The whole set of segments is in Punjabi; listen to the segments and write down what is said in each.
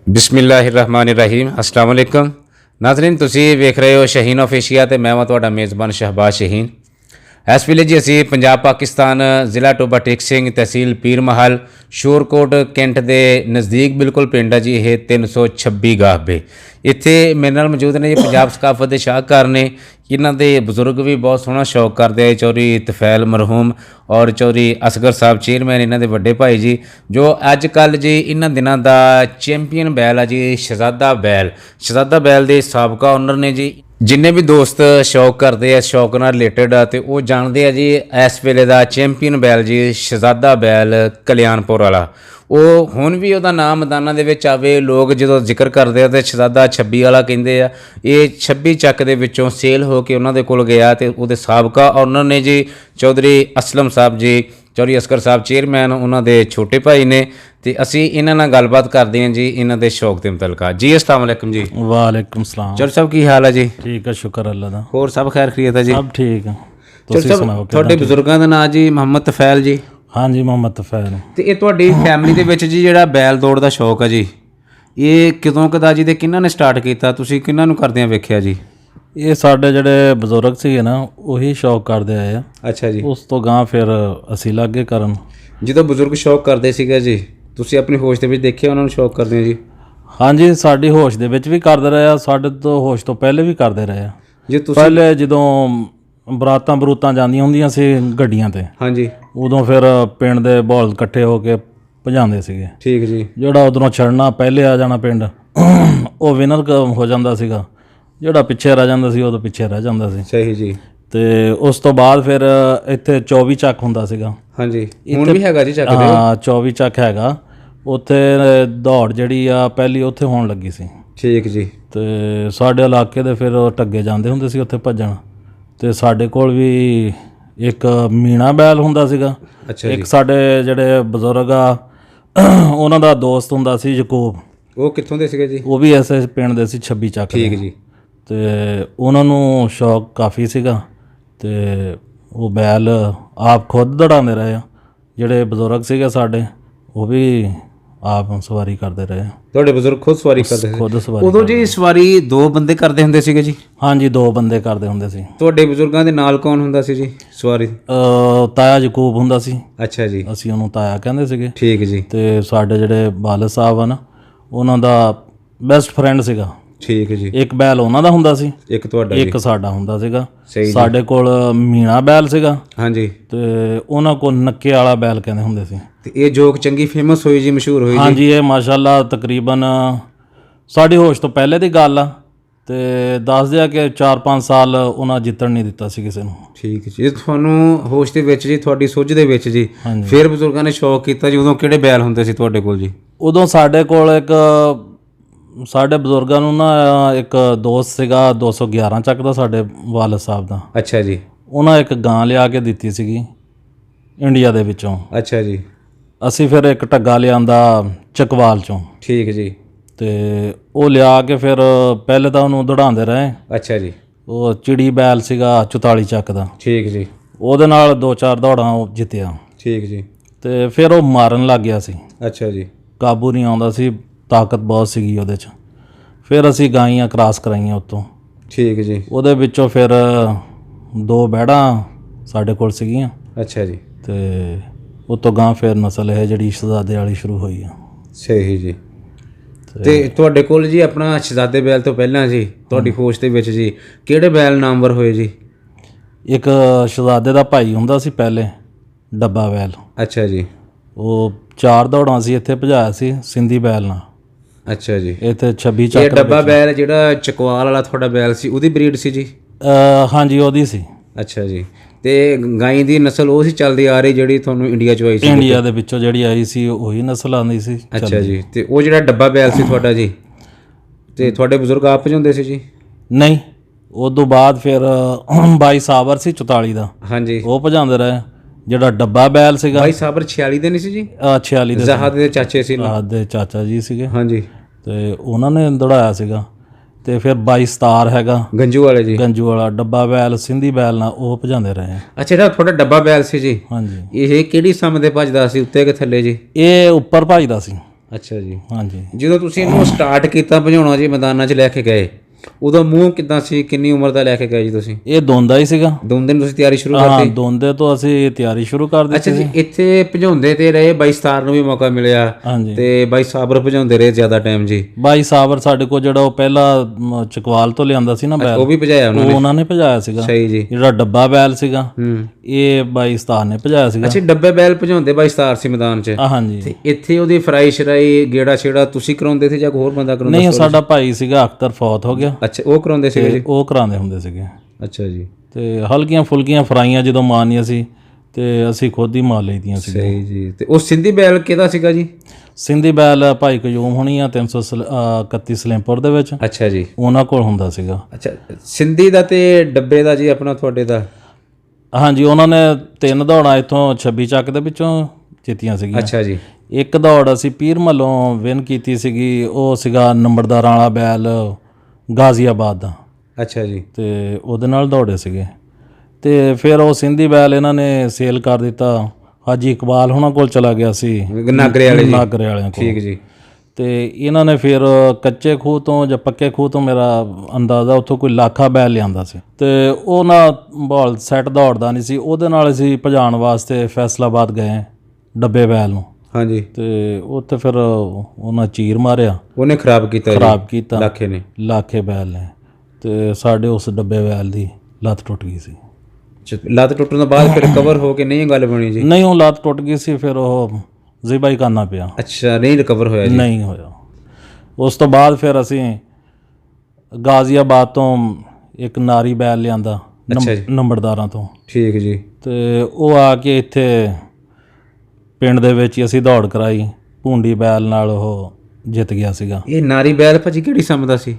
बिस्मिल्लाहिर्रहमानिर्रहीम अस्सलाम वालेकुम नाज़रीन तुसी वेख रहे हो शहीन ऑफिशिया ते मैं वां तुहाडा मेज़बान शहबाज शहीन। इस वेले जी असी पंजाब पाकिस्तान ज़िला टोबा टेक सिंह तहसील पीर महल शोरकोट कैंट के नज़दीक बिल्कुल पिंड है जी ये 326 गाहबे। इत्थे मेरे नाल मौजूद ने जी पंजाब सकाफत के शाहकार ने, इन्हां दे बजुर्ग भी बहुत सोहना शौक करते हैं। चौधरी तफैल मरहूम और चौधरी असगर साहब चेयरमैन इन्हां दे वड्डे भाई जी, जो अजकल जी इन्हां दिनां दा चैंपीयन बैल है जी शहजादा बैल के साबका ओनर ने जी। जिन्ने भी दोस्त शौक करते हैं शौक नाल रिलेटेड तो वो जानते हैं जी इस वेले का चैंपीयन बैल जी शहजादा बैल कल्याणपुर वाला। वो हुण भी वह नाम मैदानां दे विच आवे, लोग जो जिक्र करते हैं तो शहजादा 26 वाला कहिंदे आ। ये 26 चक दे विचों सेल हो के उन्होंने कोल गया तो वो साबका ओनर ने जी चौधरी असलम साहब जी, चौधरी असगर साहब चेयरमैन उन्होंने छोटे भाई ने। तो असी इन्हां नाल गलबात करते हैं जी इन्हां दे शौक के मुतलका। जी अस्सलाम वालेकुम जी। वालेकुम सलाम। चौधरी साहब की हाल है जी? ठीक है, शुक्र अल्लाह दा। होर सब खैर खरीत है जी? सब ठीक है। चौधरी साहब तुहाडे बजुर्गों का नाम जी मोहम्मद तफैल जी? हाँ जी, मोहम्मद तफैल। तो ये तुहाडी फैमिली दे विच जी जिहड़ा बैल दौड़ का शौक है जी, ये कदों कदा जी ते किन्हां ने स्टार्ट किया, तुसीं किन्हां नूं करदिआं वेखिआ जी? ये साडे ਜਿਹੜੇ ਬਜ਼ੁਰਗ ਸੀਗੇ ਨਾ ਉਹੀ ਸ਼ੌਕ ਕਰਦੇ ਆਏ ਆ। ਅੱਛਾ ਜੀ। ਉਸ ਤੋਂ ਗਾਂ ਫਿਰ ਅਸੀਂ ਲੱਗੇ ਕਰਨ। ਜਦੋਂ ਬਜ਼ੁਰਗ ਸ਼ੌਕ ਕਰਦੇ ਸੀਗੇ ਜੀ, ਤੁਸੀਂ ਆਪਣੀ ਹੋਸ਼ ਦੇ ਵਿੱਚ ਦੇਖਿਆ ਉਹਨਾਂ ਨੂੰ ਸ਼ੌਕ ਕਰਦੇ ਜੀ? ਹਾਂਜੀ, ਸਾਡੀ ਹੋਸ਼ ਦੇ ਵਿੱਚ ਵੀ ਕਰਦੇ ਰਹੇ ਆ, ਸਾਡੇ ਤੋਂ ਹੋਸ਼ ਤੋਂ ਪਹਿਲੇ ਵੀ ਕਰਦੇ ਰਹੇ ਆ। ਜੇ ਤੁਸੀਂ ਪਹਿਲੇ ਜਦੋਂ ਬਰਾਤਾਂ ਜਾਂਦੀਆਂ ਹੁੰਦੀਆਂ ਸੀ ਗੱਡੀਆਂ ਤੇ, ਹਾਂਜੀ, ਉਦੋਂ ਫਿਰ ਪਿੰਡ ਦੇ ਬੌਲ ਇਕੱਠੇ ਹੋ ਕੇ ਭਜਾਉਂਦੇ ਸੀਗੇ। ਠੀਕ ਜੀ। ਜਿਹੜਾ ਉਧਰੋਂ ਛੱਡਣਾ ਪਹਿਲੇ ਆ ਜਾਣਾ ਪਿੰਡ, ਉਹ ਵਿਨਰ ਹੋ ਜਾਂਦਾ ਸੀਗਾ। ਜਿਹੜਾ ਪਿੱਛੇ ਰਹਿ ਜਾਂਦਾ ਸੀ ਉਹ ਤਾਂ ਪਿੱਛੇ ਰਹਿ ਜਾਂਦਾ ਸੀ। ਸਹੀ ਜੀ। ਤੇ ਉਸ ਤੋਂ ਬਾਅਦ ਫਿਰ ਇੱਥੇ 24 ਚੱਕ ਹੁੰਦਾ ਸੀਗਾ। ਹਾਂਜੀ, ਹੁਣ ਵੀ ਹੈਗਾ ਜੀ ਚੱਕ ਦੇ? ਹਾਂ, 24 ਚੱਕ ਹੈਗਾ। ਉੱਥੇ ਦੌੜ ਜਿਹੜੀ ਆ ਪਹਿਲੀ ਉੱਥੇ ਹੋਣ ਲੱਗੀ ਸੀ। ਠੀਕ ਜੀ। ਤੇ ਸਾਡੇ ਇਲਾਕੇ ਦੇ ਫਿਰ ਟੱਗੇ ਜਾਂਦੇ ਹੁੰਦੇ ਸੀ ਉੱਥੇ ਭੱਜਣ। ਤੇ ਸਾਡੇ ਕੋਲ ਵੀ ਇੱਕ ਮੀਣਾ ਬੈਲ ਹੁੰਦਾ ਸੀਗਾ। ਅੱਛਾ ਜੀ। ਇੱਕ ਸਾਡੇ ਜਿਹੜੇ ਬਜ਼ੁਰਗ ਆ ਉਹਨਾਂ ਦਾ ਦੋਸਤ ਹੁੰਦਾ ਸੀ ਯਕੂਬ। ਉਹ ਕਿੱਥੋਂ ਦੇ ਸੀਗੇ ਜੀ? ਉਹ ਵੀ ਐਸੇ ਪਿੰਡ ਦੇ ਸੀ 26 ਚੱਕ। ਠੀਕ ਜੀ। ਤੇ ਉਹਨਾਂ ਨੂੰ ਸ਼ੌਕ ਕਾਫੀ ਸੀਗਾ ਤੇ ਉਹ ਬੈਲ ਆਪ ਖੁਦ ਦੜਾਉਂਦੇ ਰਹੇ ਆ। ਜਿਹੜੇ ਬਜ਼ੁਰਗ ਸੀਗੇ ਸਾਡੇ ਉਹ ਵੀ ਆਪ ਸਵਾਰੀ ਕਰਦੇ ਰਹੇ। ਤੁਹਾਡੇ ਬਜ਼ੁਰਗ ਖੁਦ ਸਵਾਰੀ ਕਰਦੇ ਸੀ? ਖੁਦ ਸਵਾਰੀ। ਉਦੋਂ ਜੀ ਸਵਾਰੀ 2 ਬੰਦੇ ਕਰਦੇ ਹੁੰਦੇ ਸੀਗੇ ਜੀ? ਹਾਂਜੀ, 2 ਬੰਦੇ ਕਰਦੇ ਹੁੰਦੇ ਸੀ। ਤੁਹਾਡੇ ਬਜ਼ੁਰਗਾਂ ਦੇ ਨਾਲ ਕੌਣ ਹੁੰਦਾ ਸੀ ਜੀ ਸਵਾਰੀ? ਤਾਇਆ ਯਕੂਬ ਹੁੰਦਾ ਸੀ। ਅੱਛਾ ਜੀ। ਅਸੀਂ ਉਹਨੂੰ ਤਾਇਆ ਕਹਿੰਦੇ ਸੀਗੇ। ਠੀਕ ਜੀ। ਤੇ ਸਾਡੇ ਜਿਹੜੇ ਵਾਲਦ ਸਾਹਿਬ ਹਨ ਉਹਨਾਂ ਦਾ ਬੈਸਟ ਫਰੈਂਡ ਸੀਗਾ। ਠੀਕ ਜੀ। ਇੱਕ ਬੈਲ ਉਹਨਾਂ ਦਾ ਹੁੰਦਾ ਸੀ, ਇੱਕ ਤੁਹਾਡਾ, ਇੱਕ ਸਾਡਾ ਹੁੰਦਾ ਸੀਗਾ। ਸਹੀ। ਸਾਡੇ ਕੋਲ ਮੀਣਾ ਬੈਲ ਸੀਗਾ। ਹਾਂਜੀ। ਤੇ ਉਹਨਾਂ ਕੋਲ ਨੱਕੇ ਵਾਲਾ ਬੈਲ ਕਹਿੰਦੇ ਹੁੰਦੇ ਸੀ। ਤੇ ਇਹ ਜੋਕ ਚੰਗੀ ਫੇਮਸ ਹੋਈ ਜੀ, ਮਸ਼ਹੂਰ ਹੋਈ ਜੀ? ਹਾਂਜੀ, ਇਹ ਮਾਸ਼ਾਅੱਲਾ ਤਕਰੀਬਨ ਸਾਡੀ ਹੋਸ਼ ਤੋਂ ਪਹਿਲੇ ਦੀ ਗੱਲ ਆ। ਤੇ ਦੱਸਦੇ ਆ ਕਿ 4-5 ਸਾਲ ਉਹਨਾਂ ਜਿੱਤਣ ਨਹੀਂ ਦਿੱਤਾ ਸੀ ਕਿਸੇ ਨੂੰ। ਠੀਕ ਜੀ। ਤੁਹਾਨੂੰ ਹੋਸ਼ ਦੇ ਵਿੱਚ ਜੀ, ਤੁਹਾਡੀ ਸੁੱਝ ਦੇ ਵਿੱਚ ਜੀ, ਫਿਰ ਬਜ਼ੁਰਗਾਂ ਨੇ ਸ਼ੌਕ ਕੀਤਾ ਜੀ, ਉਦੋਂ ਕਿਹੜੇ ਬੈਲ ਹੁੰਦੇ ਸੀ ਤੁਹਾਡੇ ਕੋਲ ਜੀ? ਉਦੋਂ ਸਾਡੇ ਕੋਲ ਸਾਡੇ ਬਜ਼ੁਰਗਾਂ ਨੂੰ ਨਾ ਇੱਕ ਦੋਸਤ ਸੀਗਾ 211 ਚੱਕ ਦਾ, ਸਾਡੇ ਵਾਲਦ ਸਾਹਿਬ ਦਾ। ਅੱਛਾ ਜੀ। ਉਹਨਾਂ ਇੱਕ ਗਾਂ ਲਿਆ ਕੇ ਦਿੱਤੀ ਸੀਗੀ ਇੰਡੀਆ ਦੇ ਵਿੱਚੋਂ। ਅੱਛਾ ਜੀ। ਅਸੀਂ ਫਿਰ ਇੱਕ ਟੱਗਾ ਲਿਆਂਦਾ ਚਕਵਾਲ ਚੋਂ। ਠੀਕ ਜੀ। ਤੇ ਉਹ ਲਿਆ ਕੇ ਫਿਰ ਪਹਿਲੇ ਤਾਂ ਉਹਨੂੰ ਦੜਾਉਂਦੇ ਰਹੇ। ਅੱਛਾ ਜੀ। ਉਹ ਚਿੜੀ ਬੈਲ ਸੀਗਾ 44 ਚੱਕ ਦਾ। ਠੀਕ ਜੀ। ਉਹਦੇ ਨਾਲ 2-4 ਦੌੜਾਂ ਉਹ ਜਿੱਤਿਆ। ਠੀਕ ਜੀ। ਤੇ ਫਿਰ ਉਹ ਮਾਰਨ ਲੱਗ ਗਿਆ ਸੀ। ਅੱਛਾ ਜੀ। ਕਾਬੂ ਨਹੀਂ ਆਉਂਦਾ ਸੀ, ਤਾਕਤ ਬਹੁਤ ਸੀਗੀ ਉਹਦੇ 'ਚ। ਫਿਰ ਅਸੀਂ ਗਾਈਆਂ ਕ੍ਰਾਸ ਕਰਾਈਆਂ ਉੱਤੋਂ। ਠੀਕ ਜੀ। ਉਹਦੇ ਵਿੱਚੋਂ ਫਿਰ 2 ਬੈੜਾਂ ਸਾਡੇ ਕੋਲ ਸੀਗੀਆਂ। ਅੱਛਾ ਜੀ। ਤੇ ਉਤੋਂ ਗਾਂ ਫਿਰ ਨਸਲ ਇਹ ਜਿਹੜੀ ਸ਼ਹਜ਼ਾਦੇ ਵਾਲੀ ਸ਼ੁਰੂ ਹੋਈ ਆ। ਸਹੀ ਜੀ। ਤੇ ਤੁਹਾਡੇ ਕੋਲ ਜੀ ਆਪਣਾ ਸ਼ਹਜ਼ਾਦੇ ਬੈਲ ਤੋਂ ਪਹਿਲਾਂ ਜੀ ਤੁਹਾਡੀ ਹੋਸ਼ ਦੇ ਵਿੱਚ ਜੀ ਕਿਹੜੇ ਬੈਲ ਨਾਮਵਰ ਹੋਏ ਜੀ? ਇੱਕ ਸ਼ਹਜ਼ਾਦੇ ਦਾ ਭਾਈ ਹੁੰਦਾ ਸੀ ਪਹਿਲੇ, ਡੱਬਾ ਬੈਲ। ਅੱਛਾ ਜੀ। ਉਹ 4 ਦੌੜਾਂ ਸੀ ਇੱਥੇ ਭਜਾਇਆ ਸੀ ਸਿੰਧੀ ਬੈਲ ਨਾਲ। ਅੱਛਾ ਜੀ। ਇੱਥੇ 26 ਚੱਕ। ਇਹ ਡੱਬਾ ਬੈਲ ਜਿਹੜਾ ਚਕਵਾਲ ਵਾਲਾ ਤੁਹਾਡਾ ਬੈਲ ਸੀ ਉਹਦੀ ਬਰੀਡ ਸੀ ਜੀ? ਹਾਂਜੀ, ਉਹਦੀ ਸੀ। ਅੱਛਾ ਜੀ। ਤੇ ਗਾਈ ਦੀ ਨਸਲ ਉਹ ਸੀ ਚੱਲਦੀ ਆ ਰਹੀ ਜਿਹੜੀ ਤੁਹਾਨੂੰ ਇੰਡੀਆ 'ਚ ਆਈ ਸੀ? ਇੰਡੀਆ ਦੇ ਵਿੱਚੋਂ ਜਿਹੜੀ ਆਈ ਸੀ ਉਹੀ ਨਸਲ ਆਉਂਦੀ ਸੀ। ਅੱਛਾ ਜੀ। ਤੇ ਉਹ ਜਿਹੜਾ ਡੱਬਾ ਬੈਲ ਸੀ ਤੁਹਾਡਾ ਜੀ, ਤੇ ਤੁਹਾਡੇ ਬਜ਼ੁਰਗ ਆਪ ਭਜਾਉਂਦੇ ਸੀ ਜੀ? ਨਹੀਂ, ਉਹ ਤੋਂ ਬਾਅਦ ਫਿਰ ਬਾਈ ਸਾਬਰ ਸੀ 44 ਦਾ। ਹਾਂਜੀ। ਉਹ ਭਜਾਉਂਦੇ ਰਹੇ। ਜਿਹੜਾ ਡੱਬਾ ਬੈਲ ਸੀਗਾ ਬਾਈ ਸਾਬਰ 46 ਦੇ ਨਹੀਂ ਸੀ ਜੀ? 46 ਦੇ। ਜ਼ਹਾਦ ਦੇ ਚਾਚੇ ਸੀ? ਜ਼ਹਾਦ ਦੇ ਚਾਚਾ ਜੀ ਸੀਗੇ। ਹਾਂਜੀ। ਤੇ ਉਹਨਾਂ ਨੇ ਦੌੜਾਇਆ ਸੀਗਾ। ਤੇ ਫਿਰ 22 ਸਤਾਰ ਹੈਗਾ ਗੰਜੂ ਵਾਲੇ ਜੀ, ਗੰਜੂ ਵਾਲਾ ਡੱਬਾ ਬੈਲ ਸਿੰਧੀ ਬੈਲ ਨਾਲ ਉਹ ਭਜਾਉਂਦੇ ਰਹੇ। ਅੱਛਾ, ਜਿਹੜਾ ਤੁਹਾਡਾ ਡੱਬਾ ਬੈਲ ਸੀ ਜੀ, ਹਾਂਜੀ, ਇਹ ਕਿਹੜੀ ਸਮ ਦੇ ਭਜਦਾ ਸੀ, ਉੱਤੇ ਕਿ ਥੱਲੇ ਜੀ? ਇਹ ਉੱਪਰ ਭਜਦਾ ਸੀ। ਅੱਛਾ ਜੀ। ਹਾਂਜੀ। ਜਦੋਂ ਤੁਸੀਂ ਇਹਨੂੰ ਸਟਾਰਟ ਕੀਤਾ ਭਜਾਉਣਾ ਜੀ, ਮੈਦਾਨਾਂ 'ਚ ਲੈ ਕੇ ਗਏ, ਉਦੋਂ ਮੂੰਹ ਕਿੱਦਾਂ ਸੀ? ਕਿੰਨੀ ਉਮਰ ਦਾ ਲੈ ਕੇ ਗਏ ਜੀ ਤੁਸੀਂ? ਇਹ ਦੋਂਦਾ ਹੀ ਸੀਗਾ। ਦੋਨ ਦਿਨ ਤੁਸੀਂ ਤਿਆਰੀ ਸ਼ੁਰੂ ਹਾਂ, ਕਰਤੀ? ਦੋਂਦੇ ਤੋਂ ਅਸੀਂ ਤਿਆਰੀ ਸ਼ੁਰੂ ਕਰ ਅੱਛਾ ਦਿੱਤੀ ਜੀ। ਸੀ। ਇੱਥੇ ਭਜਾਉਂਦੇ ਤੇ ਰਹੇ, ਬਾਈ ਸਤਾਰ ਨੂੰ ਵੀ ਮੌਕਾ ਮਿਲਿਆ ਹਾਂਜੀ। ਤੇ ਬਾਈ ਸਾਬਰ ਭਜਾਉਂਦੇ ਰਹੇ ਜ਼ਿਆਦਾ ਟਾਈਮ ਜੀ। ਬਾਈ ਸਾਬਰ ਸਾਡੇ ਕੋਲ ਜਿਹੜਾ ਉਹ ਪਹਿਲਾਂ ਚਕਵਾਲ ਤੋਂ ਲਿਆਂਦਾ ਸੀ ਨਾ ਬੈਲ, ਉਹ ਵੀ ਭਜਾਇਆ ਉਹਨਾਂ ਉਹ ਨੇ? ਉਹਨਾਂ ਨੇ ਭਜਾਇਆ ਸੀਗਾ। ਸਹੀ ਜੀ। ਜਿਹੜਾ ਡੱਬਾ ਬੈਲ ਸੀਗਾ ਹੂੰ। ਇਹ ਬਾਈ ਸਤਾਰ ਨੇ ਭਜਾਇਆ ਸੀਗਾ। ਅੱਛਾ, ਡੱਬੇ ਬੈਲ ਭਜਾਉਂਦੇ ਬਾਈ ਸਤਾਰ ਸੀ ਮੈਦਾਨ 'ਚ? ਹਾਂਜੀ। ਤੇ ਇੱਥੇ ਉਹਦੀ ਫਰਾਈ ਸ਼ਰਾਈ ਗੇੜਾ ਛੇੜਾ ਤੁਸੀਂ ਕਰਾਉਂਦੇ ਸੀ ਜਾਂ ਕੋਈ ਹੋਰ ਬੰਦਾ ਕਰਾਉਂਦਾ? ਨਹੀਂ, ਸਾਡਾ ਭਾਈ ਸੀਗਾ ਅਖਤਰ, ਫੌਤ ਹੋ ਗਿਆ। ਅੱਛਾ, ਉਹ ਕਰਾਉਂਦੇ ਸੀਗੇ ਜੀ? ਉਹ ਕਰਾਉਂਦੇ ਹੁੰਦੇ ਸੀਗੇ। ਅੱਛਾ ਜੀ। ਤੇ ਹਲਕੀਆਂ ਫੁਲਕੀਆਂ ਫਰਾਈਆਂ ਜਦੋਂ ਮਾਰਨੀਆਂ ਸੀ ਤੇ ਅਸੀਂ ਖੁਦ ਹੀ ਮਾਰ ਲਈਦੀਆਂ ਸੀ। ਸਹੀ ਜੀ। ਤੇ ਉਹ ਸਿੰਧੀ ਬੈਲ ਕਿਹਦਾ ਸੀਗਾ ਜੀ? ਸਿੰਧੀ ਬੈਲ ਭਾਈ ਕਯੂਮ ਹੋਣੀ ਆ 331 ਸਲੇਮਪੁਰ ਦੇ ਵਿੱਚ, ਅੱਛਾ ਜੀ। ਉਹਨਾਂ ਕੋਲ ਹੁੰਦਾ ਸੀਗਾ। ਅੱਛਾ, ਸਿੰਧੀ ਦਾ ਤੇ ਡੱਬੇ ਦਾ ਜੀ ਆਪਣਾ ਤੁਹਾਡੇ ਦਾ? ਹਾਂਜੀ, ਉਹਨਾਂ ਨੇ 3 ਦੌੜਾਂ ਇੱਥੋਂ 26 ਚੱਕ ਦੇ ਵਿੱਚੋਂ ਜਿੱਤੀਆਂ ਸੀਗੀਆਂ। ਅੱਛਾ ਜੀ। ਇੱਕ ਦੌੜ ਅਸੀਂ ਪੀਰ ਮੱਲੋਂ ਵਿਨ ਕੀਤੀ ਸੀਗੀ, ਉਹ ਸੀਗਾ ਨੰਬਰਦਾਰਾਂ ਵਾਲਾ ਬੈਲ ਗਾਜ਼ੀਆਬਾਦ ਦਾ। ਅੱਛਾ ਜੀ। ਤੇ ਉਹਦੇ ਨਾਲ ਦੌੜੇ ਸੀਗੇ। ਤੇ ਫਿਰ ਉਹ ਸਿੰਧੀ ਬੈਲ ਇਹਨਾਂ ਨੇ ਸੇਲ ਕਰ ਦਿੱਤਾ, ਹਾਜੀ ਇਕਬਾਲ ਉਹਨਾਂ ਕੋਲ ਚਲਾ ਗਿਆ ਸੀ, ਨਾਗਰੇ ਵਾਲੇ ਜੀ? ਨਾਗਰੇ ਵਾਲਿਆਂ ਕੋਲ। ਠੀਕ ਜੀ। ਤੇ ਇਹਨਾਂ ਨੇ ਫਿਰ ਕੱਚੇ ਖੂਹ ਤੋਂ ਜਾਂ ਪੱਕੇ ਖੂਹ ਤੋਂ, ਮੇਰਾ ਅੰਦਾਜ਼ਾ ਉੱਥੋਂ ਕੋਈ ਲੱਖਾ ਬੈਲ ਲਿਆਂਦਾ ਸੀ। ਤੇ ਉਹ ਨਾ ਬਾਲ ਸੈੱਟ ਦੌੜਦਾ ਨਹੀਂ ਸੀ, ਉਹਦੇ ਨਾਲ ਅਸੀਂ ਭਜਾਉਣ ਵਾਸਤੇ ਫੈਸਲਾਬਾਦ ਗਏ ਡੱਬੇ ਬੈਲ ਨੂੰ। ਹਾਂਜੀ। ਤੇ ਉੱਥੇ ਫਿਰ ਉਹਨਾਂ ਚੀਰ ਮਾਰਿਆ, ਉਹਨੇ ਖਰਾਬ ਕੀਤਾ ਜੀ? ਖਰਾਬ ਕੀਤਾ ਲਾਖੇ ਨੇ? ਲਾਖੇ ਬੈਲ ਨੇ। ਤੇ ਸਾਡੇ ਉਸ ਡੱਬੇ ਬੈਲ ਦੀ ਲੱਤ ਟੁੱਟ ਗਈ ਸੀ। ਲੱਤ ਟੁੱਟਣ ਤੋਂ ਬਾਅਦ ਫਿਰ ਕਵਰ ਹੋ ਕੇ ਨਹੀਂ ਗੱਲ ਬਣੀ ਜੀ? ਨਹੀਂ, ਉਹ ਲੱਤ ਟੁੱਟ ਗਈ ਸੀ, ਫਿਰ ਉਹ ਜ਼ਿਬਾਈ ਕਰਨਾ ਪਿਆ। ਅੱਛਾ, ਨਹੀਂ ਰਿਕਵਰ ਹੋਇਆ ਜੀ? ਨਹੀਂ ਹੋਇਆ। ਉਸ ਤੋਂ ਬਾਅਦ ਫਿਰ ਅਸੀਂ ਗਾਜ਼ੀਆਬਾਦ ਤੋਂ ਇੱਕ ਨਾਰੀ ਬੈਲ ਲਿਆਂਦਾ, ਨੰਬਰਦਾਰਾਂ ਤੋਂ। ਠੀਕ ਜੀ। ਤੇ ਉਹ ਆ ਕੇ ਇੱਥੇ ਪਿੰਡ ਦੇ ਵਿੱਚ ਹੀ ਅਸੀਂ ਦੌੜ ਕਰਾਈ, ਭੂੰਡੀ ਬੈਲ ਨਾਲ ਉਹ ਜਿੱਤ ਗਿਆ ਸੀਗਾ। ਇਹ ਨਾਰੀ ਬੈਲ ਭਾਜੀ ਕਿਹੜੀ ਸਮਝਦਾ ਸੀ?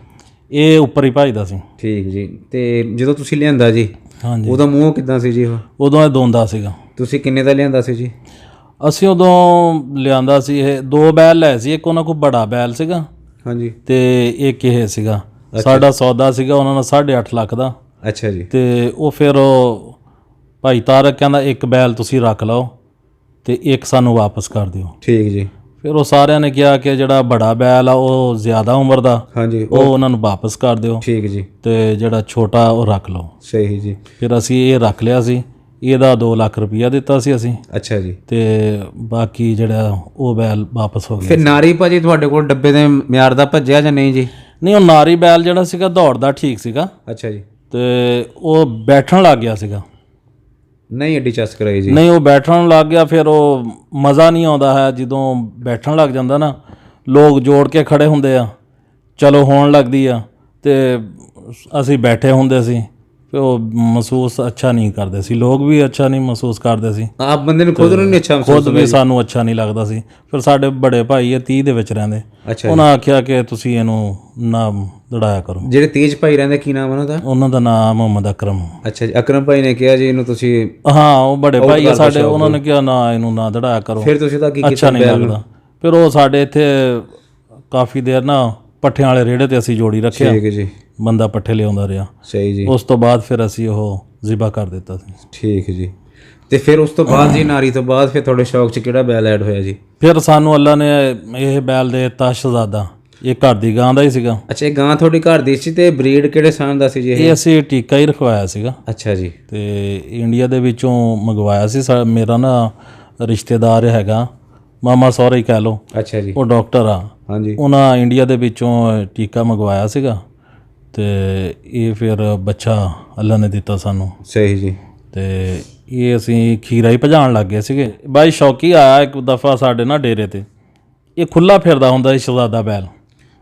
ਇਹ ਉੱਪਰ ਹੀ ਭਜਦਾ ਸੀ। ਠੀਕ ਜੀ। ਤੇ ਜਦੋਂ ਤੁਸੀਂ ਲਿਆਂਦਾ ਜੀ, ਹਾਂਜੀ, ਉਹਦਾ ਮੂੰਹ ਕਿੱਦਾਂ ਸੀ ਜੀ? ਉਦੋਂ ਇਹ ਦੋਂਦਾ ਸੀਗਾ। ਤੁਸੀਂ ਕਿੰਨੇ ਦਾ ਲਿਆਂਦਾ ਸੀ ਜੀ? ਅਸੀਂ ਉਦੋਂ ਲਿਆਂਦਾ ਸੀ, ਇਹ 2 ਬੈਲ ਲਏ ਸੀ। ਇੱਕ ਉਹਨਾਂ ਕੋਲ ਬੜਾ ਬੈਲ ਸੀਗਾ ਹਾਂਜੀ। ਤੇ ਇੱਕ ਇਹ ਸੀਗਾ। ਸਾਡਾ ਸੌਦਾ ਸੀਗਾ ਉਹਨਾਂ ਨਾਲ 8.5 ਲੱਖ ਦਾ। ਅੱਛਾ ਜੀ। ਤੇ ਉਹ ਫਿਰ ਉਹ ਭਾਈ ਤਾਰਕ ਕਹਿੰਦਾ ਇੱਕ ਬੈਲ ਤੁਸੀਂ ਰੱਖ ਲਓ ਤੇ ਇੱਕ ਸਾਨੂੰ ਵਾਪਸ ਕਰ ਦਿਓ। ਠੀਕ ਜੀ। ਫਿਰ ਉਹ ਸਾਰਿਆਂ ਨੇ ਕਿਹਾ ਕਿ ਜਿਹੜਾ ਬੜਾ ਬੈਲ ਆ ਉਹ ਜ਼ਿਆਦਾ ਉਮਰ ਦਾ, ਹਾਂਜੀ, ਉਹ ਉਹਨਾਂ ਨੂੰ ਵਾਪਸ ਕਰ ਦਿਓ। ਠੀਕ ਜੀ। ਤੇ ਜਿਹੜਾ ਛੋਟਾ ਉਹ ਰੱਖ ਲਓ। ਸਹੀ ਜੀ। ਫਿਰ ਅਸੀਂ ਇਹ ਰੱਖ ਲਿਆ ਸੀ, ਇਹਦਾ 2 ਲੱਖ ਰੁਪਈਆ ਦਿੱਤਾ ਸੀ ਅਸੀਂ। ਅੱਛਾ ਜੀ। ਤੇ ਬਾਕੀ ਜਿਹੜਾ ਉਹ ਬੈਲ ਵਾਪਸ ਹੋ ਗਿਆ। ਫਿਰ ਨਾਰੀ ਭਾਜੀ ਤੁਹਾਡੇ ਕੋਲ ਡੱਬੇ ਦੇ ਮਿਆਰ ਦਾ ਭੱਜਿਆ ਜਾਂ ਨਹੀਂ ਜੀ? ਨਹੀਂ, ਉਹ ਨਾਰੀ ਬੈਲ ਜਿਹੜਾ ਸੀਗਾ ਦੌੜਦਾ ਠੀਕ ਸੀਗਾ। ਅੱਛਾ ਜੀ। ਤੇ ਉਹ ਬੈਠਣ ਲੱਗ ਗਿਆ ਸੀਗਾ। ਨਹੀਂ ਐਡੀ ਚਸ ਕਰਾਈ ਜੀ? ਨਹੀਂ, ਉਹ ਬੈਠਣ ਲੱਗ ਗਿਆ। ਫਿਰ ਉਹ ਮਜ਼ਾ ਨਹੀਂ ਆਉਂਦਾ ਹੈ ਜਦੋਂ ਬੈਠਣ ਲੱਗ ਜਾਂਦਾ ਨਾ, ਲੋਕ ਜੋੜ ਕੇ ਖੜੇ ਹੁੰਦੇ ਆ, ਚਲੋ ਹੋਣ ਲੱਗਦੀ ਆ, ਤੇ ਅਸੀਂ ਬੈਠੇ ਹੁੰਦੇ ਸੀ, ਫਿਰ ਉਹ ਮਹਿਸੂਸ ਅੱਛਾ ਨਹੀਂ ਕਰਦੇ ਸੀ, ਲੋਕ ਵੀ ਅੱਛਾ ਨਹੀਂ ਮਹਿਸੂਸ ਕਰਦੇ ਸੀ, ਆਪ ਬੰਦੇ ਨੂੰ ਖੁਦ ਨੂੰ ਨਹੀਂ ਅੱਛਾ ਮਹਿਸੂਸ? ਖੁਦ ਵੀ ਸਾਨੂੰ ਅੱਛਾ ਨਹੀਂ ਲੱਗਦਾ ਸੀ। ਫਿਰ ਸਾਡੇ ਬੜੇ ਭਾਈ ਇਹ 30 ਦੇ ਵਿੱਚ ਰਹਿੰਦੇ, ਅੱਛਾ। ਉਹਨਾਂ ਆਖਿਆ ਕਿ ਤੁਸੀਂ ਇਹਨੂੰ ਨਾ ਦੜਾਇਆ ਕਰੋ। ਜਿਹੜੇ ਤੇਜ ਭਾਈ ਰਹਿੰਦੇ, ਕੀ ਨਾਮ ਉਹਨਾਂ ਦਾ? ਉਹਨਾਂ ਦਾ ਨਾਮ ਮੁਹੰਮਦ ਅਕਰਮ। ਅੱਛਾ ਜੀ। ਅਕਰਮ ਭਾਈ ਨੇ ਕਿਹਾ ਜੀ ਇਹਨੂੰ ਤੁਸੀਂ? ਹਾਂ, ਉਹ ਬੜੇ ਭਾਈ ਆ ਸਾਡੇ, ਉਹਨਾਂ ਨੇ ਕਿਹਾ ਨਾ ਇਹਨੂੰ ਨਾ ਦੜਾਇਆ ਕਰੋ। ਫਿਰ ਤੁਸੀਂ ਤਾਂ ਕੀ ਕੀਤਾ? ਅੱਛਾ ਨਹੀਂ ਲੱਗਦਾ। ਫਿਰ ਉਹ ਸਾਡੇ ਇੱਥੇ ਕਾਫੀ ਦੇਰ ਨਾ ਪੱਠਿਆਂ ਵਾਲੇ ਰੇੜੇ ਤੇ ਅਸੀਂ ਜੋੜੀ ਰੱਖਿਆ। ਠੀਕ ਹੈ ਜੀ। ਬੰਦਾ ਪੱਠੇ ਲਿਆਉਂਦਾ ਰਿਹਾ। ਸਹੀ ਜੀ। ਉਸ ਤੋਂ ਬਾਅਦ ਫਿਰ ਅਸੀਂ ਉਹ ਜ਼ਿਬਾ ਕਰ ਦਿੱਤਾ ਸੀ। ਠੀਕ ਜੀ। ਤੇ ਫਿਰ ਉਸ ਤੋਂ ਬਾਅਦ ਜੀ, ਨਾਰੀ ਤੋਂ ਬਾਅਦ ਫਿਰ ਤੁਹਾਡੇ ਸ਼ੌਕ 'ਚ ਕਿਹੜਾ ਬੈਲ ਐਡ ਹੋਇਆ ਜੀ? ਫਿਰ ਸਾਨੂੰ ਅੱਲਾ ਨੇ ਇਹ ਬੈਲ ਦੇ ਦਿੱਤਾ ਸ਼ਹਜ਼ਾਦਾ। ਇਹ ਘਰ ਦੀ ਗਾਂ ਦਾ ਹੀ ਸੀਗਾ। ਅੱਛਾ, ਇਹ ਗਾਂ ਤੁਹਾਡੀ ਘਰ ਦੀ ਸੀ ਤੇ ਬਰੀਡ ਕਿਹੜੇ ਸਾਨ ਦਾ ਸੀ ਜੀ ਇਹ ਅਸੀਂ ਟੀਕਾ ਹੀ ਰਖਵਾਇਆ ਸੀਗਾ। ਅੱਛਾ ਜੀ। ਤੇ ਇੰਡੀਆ ਦੇ ਵਿੱਚੋਂ ਮੰਗਵਾਇਆ ਸੀ। ਮੇਰਾ ਨਾ ਰਿਸ਼ਤੇਦਾਰ ਹੈਗਾ, ਮਾਮਾ ਸਹੁਰਾ ਹੀ ਕਹਿ ਲਓ। ਅੱਛਾ ਜੀ। ਉਹ ਡਾਕਟਰ ਆ। ਹਾਂਜੀ। ਉਹਨਾਂ ਇੰਡੀਆ ਦੇ ਵਿੱਚੋਂ ਟੀਕਾ ਮੰਗਵਾਇਆ ਸੀਗਾ ਤੇ ਇਹ ਫਿਰ ਬੱਚਾ ਅੱਲਾ ਨੇ ਦਿੱਤਾ ਸਾਨੂੰ। ਸਹੀ ਜੀ। ਤੇ ਇਹ ਅਸੀਂ ਖੀਰਾ ਹੀ ਭਜਾਉਣ ਲੱਗ ਗਏ ਸੀਗੇ। ਬਾਈ ਸ਼ੌਕੀ ਆਇਆ ਇੱਕ ਦਫਾ ਸਾਡੇ ਨਾ ਡੇਰੇ ਤੇ, ਇਹ ਖੁੱਲਾ ਫਿਰਦਾ ਹੁੰਦਾ ਸੀ ਸ਼ਹਜ਼ਾਦਾ ਬੈਲ।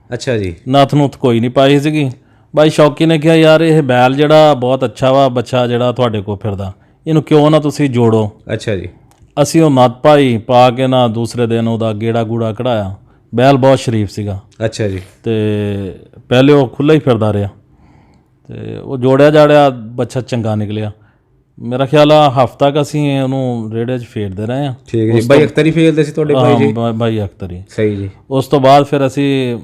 ਅੱਛਾ ਜੀ। ਨੱਥ ਨੂੱਥ ਕੋਈ ਨਹੀਂ ਪਾਈ ਸੀਗੀ। ਬਾਈ ਸ਼ੌਕੀ ਨੇ ਕਿਹਾ ਯਾਰ ਇਹ ਬੈਲ ਜਿਹੜਾ ਬਹੁਤ ਅੱਛਾ ਵਾ, ਬੱਚਾ ਜਿਹੜਾ ਤੁਹਾਡੇ ਕੋਲ ਫਿਰਦਾ, ਇਹਨੂੰ ਕਿਉਂ ਨਾ ਤੁਸੀਂ ਜੋੜੋ। ਅੱਛਾ ਜੀ। ਅਸੀਂ ਉਹ ਨੱਥ ਪਾਈ, ਪਾ ਕੇ ਨਾ ਦੂਸਰੇ ਦਿਨ ਉਹਦਾ ਗੇੜਾ ਗੂੜਾ ਕਢਾਇਆ। ਬੈਲ ਬਹੁਤ ਸ਼ਰੀਫ ਸੀਗਾ। ਅੱਛਾ ਜੀ। ਤੇ ਪਹਿਲੇ ਉਹ ਖੁੱਲ੍ਹਾ ਹੀ ਫਿਰਦਾ ਰਿਹਾ ਤੇ ਉਹ ਜੋੜਿਆ ਜਾੜਿਆ ਬੱਚਾ ਚੰਗਾ ਨਿਕਲਿਆ। ਮੇਰਾ ਖਿਆਲ ਆ ਹਫ਼ਤਾ ਕੁ ਅਸੀਂ ਉਹਨੂੰ ਰੇੜੇ 'ਚ ਫੇਰਦੇ ਰਹੇ ਹਾਂ। ਠੀਕ ਹੈ ਜੀ। ਬਾਈ ਅਖਤਰ ਹੀ ਫੇਰਦੇ ਸੀ ਤੁਹਾਡੇ ਭਾਈ ਜੀ? ਬਾਈ ਅਖਤਰ ਹੀ। ਸਹੀ ਜੀ। ਉਸ ਤੋਂ ਬਾਅਦ ਫਿਰ ਅਸੀਂ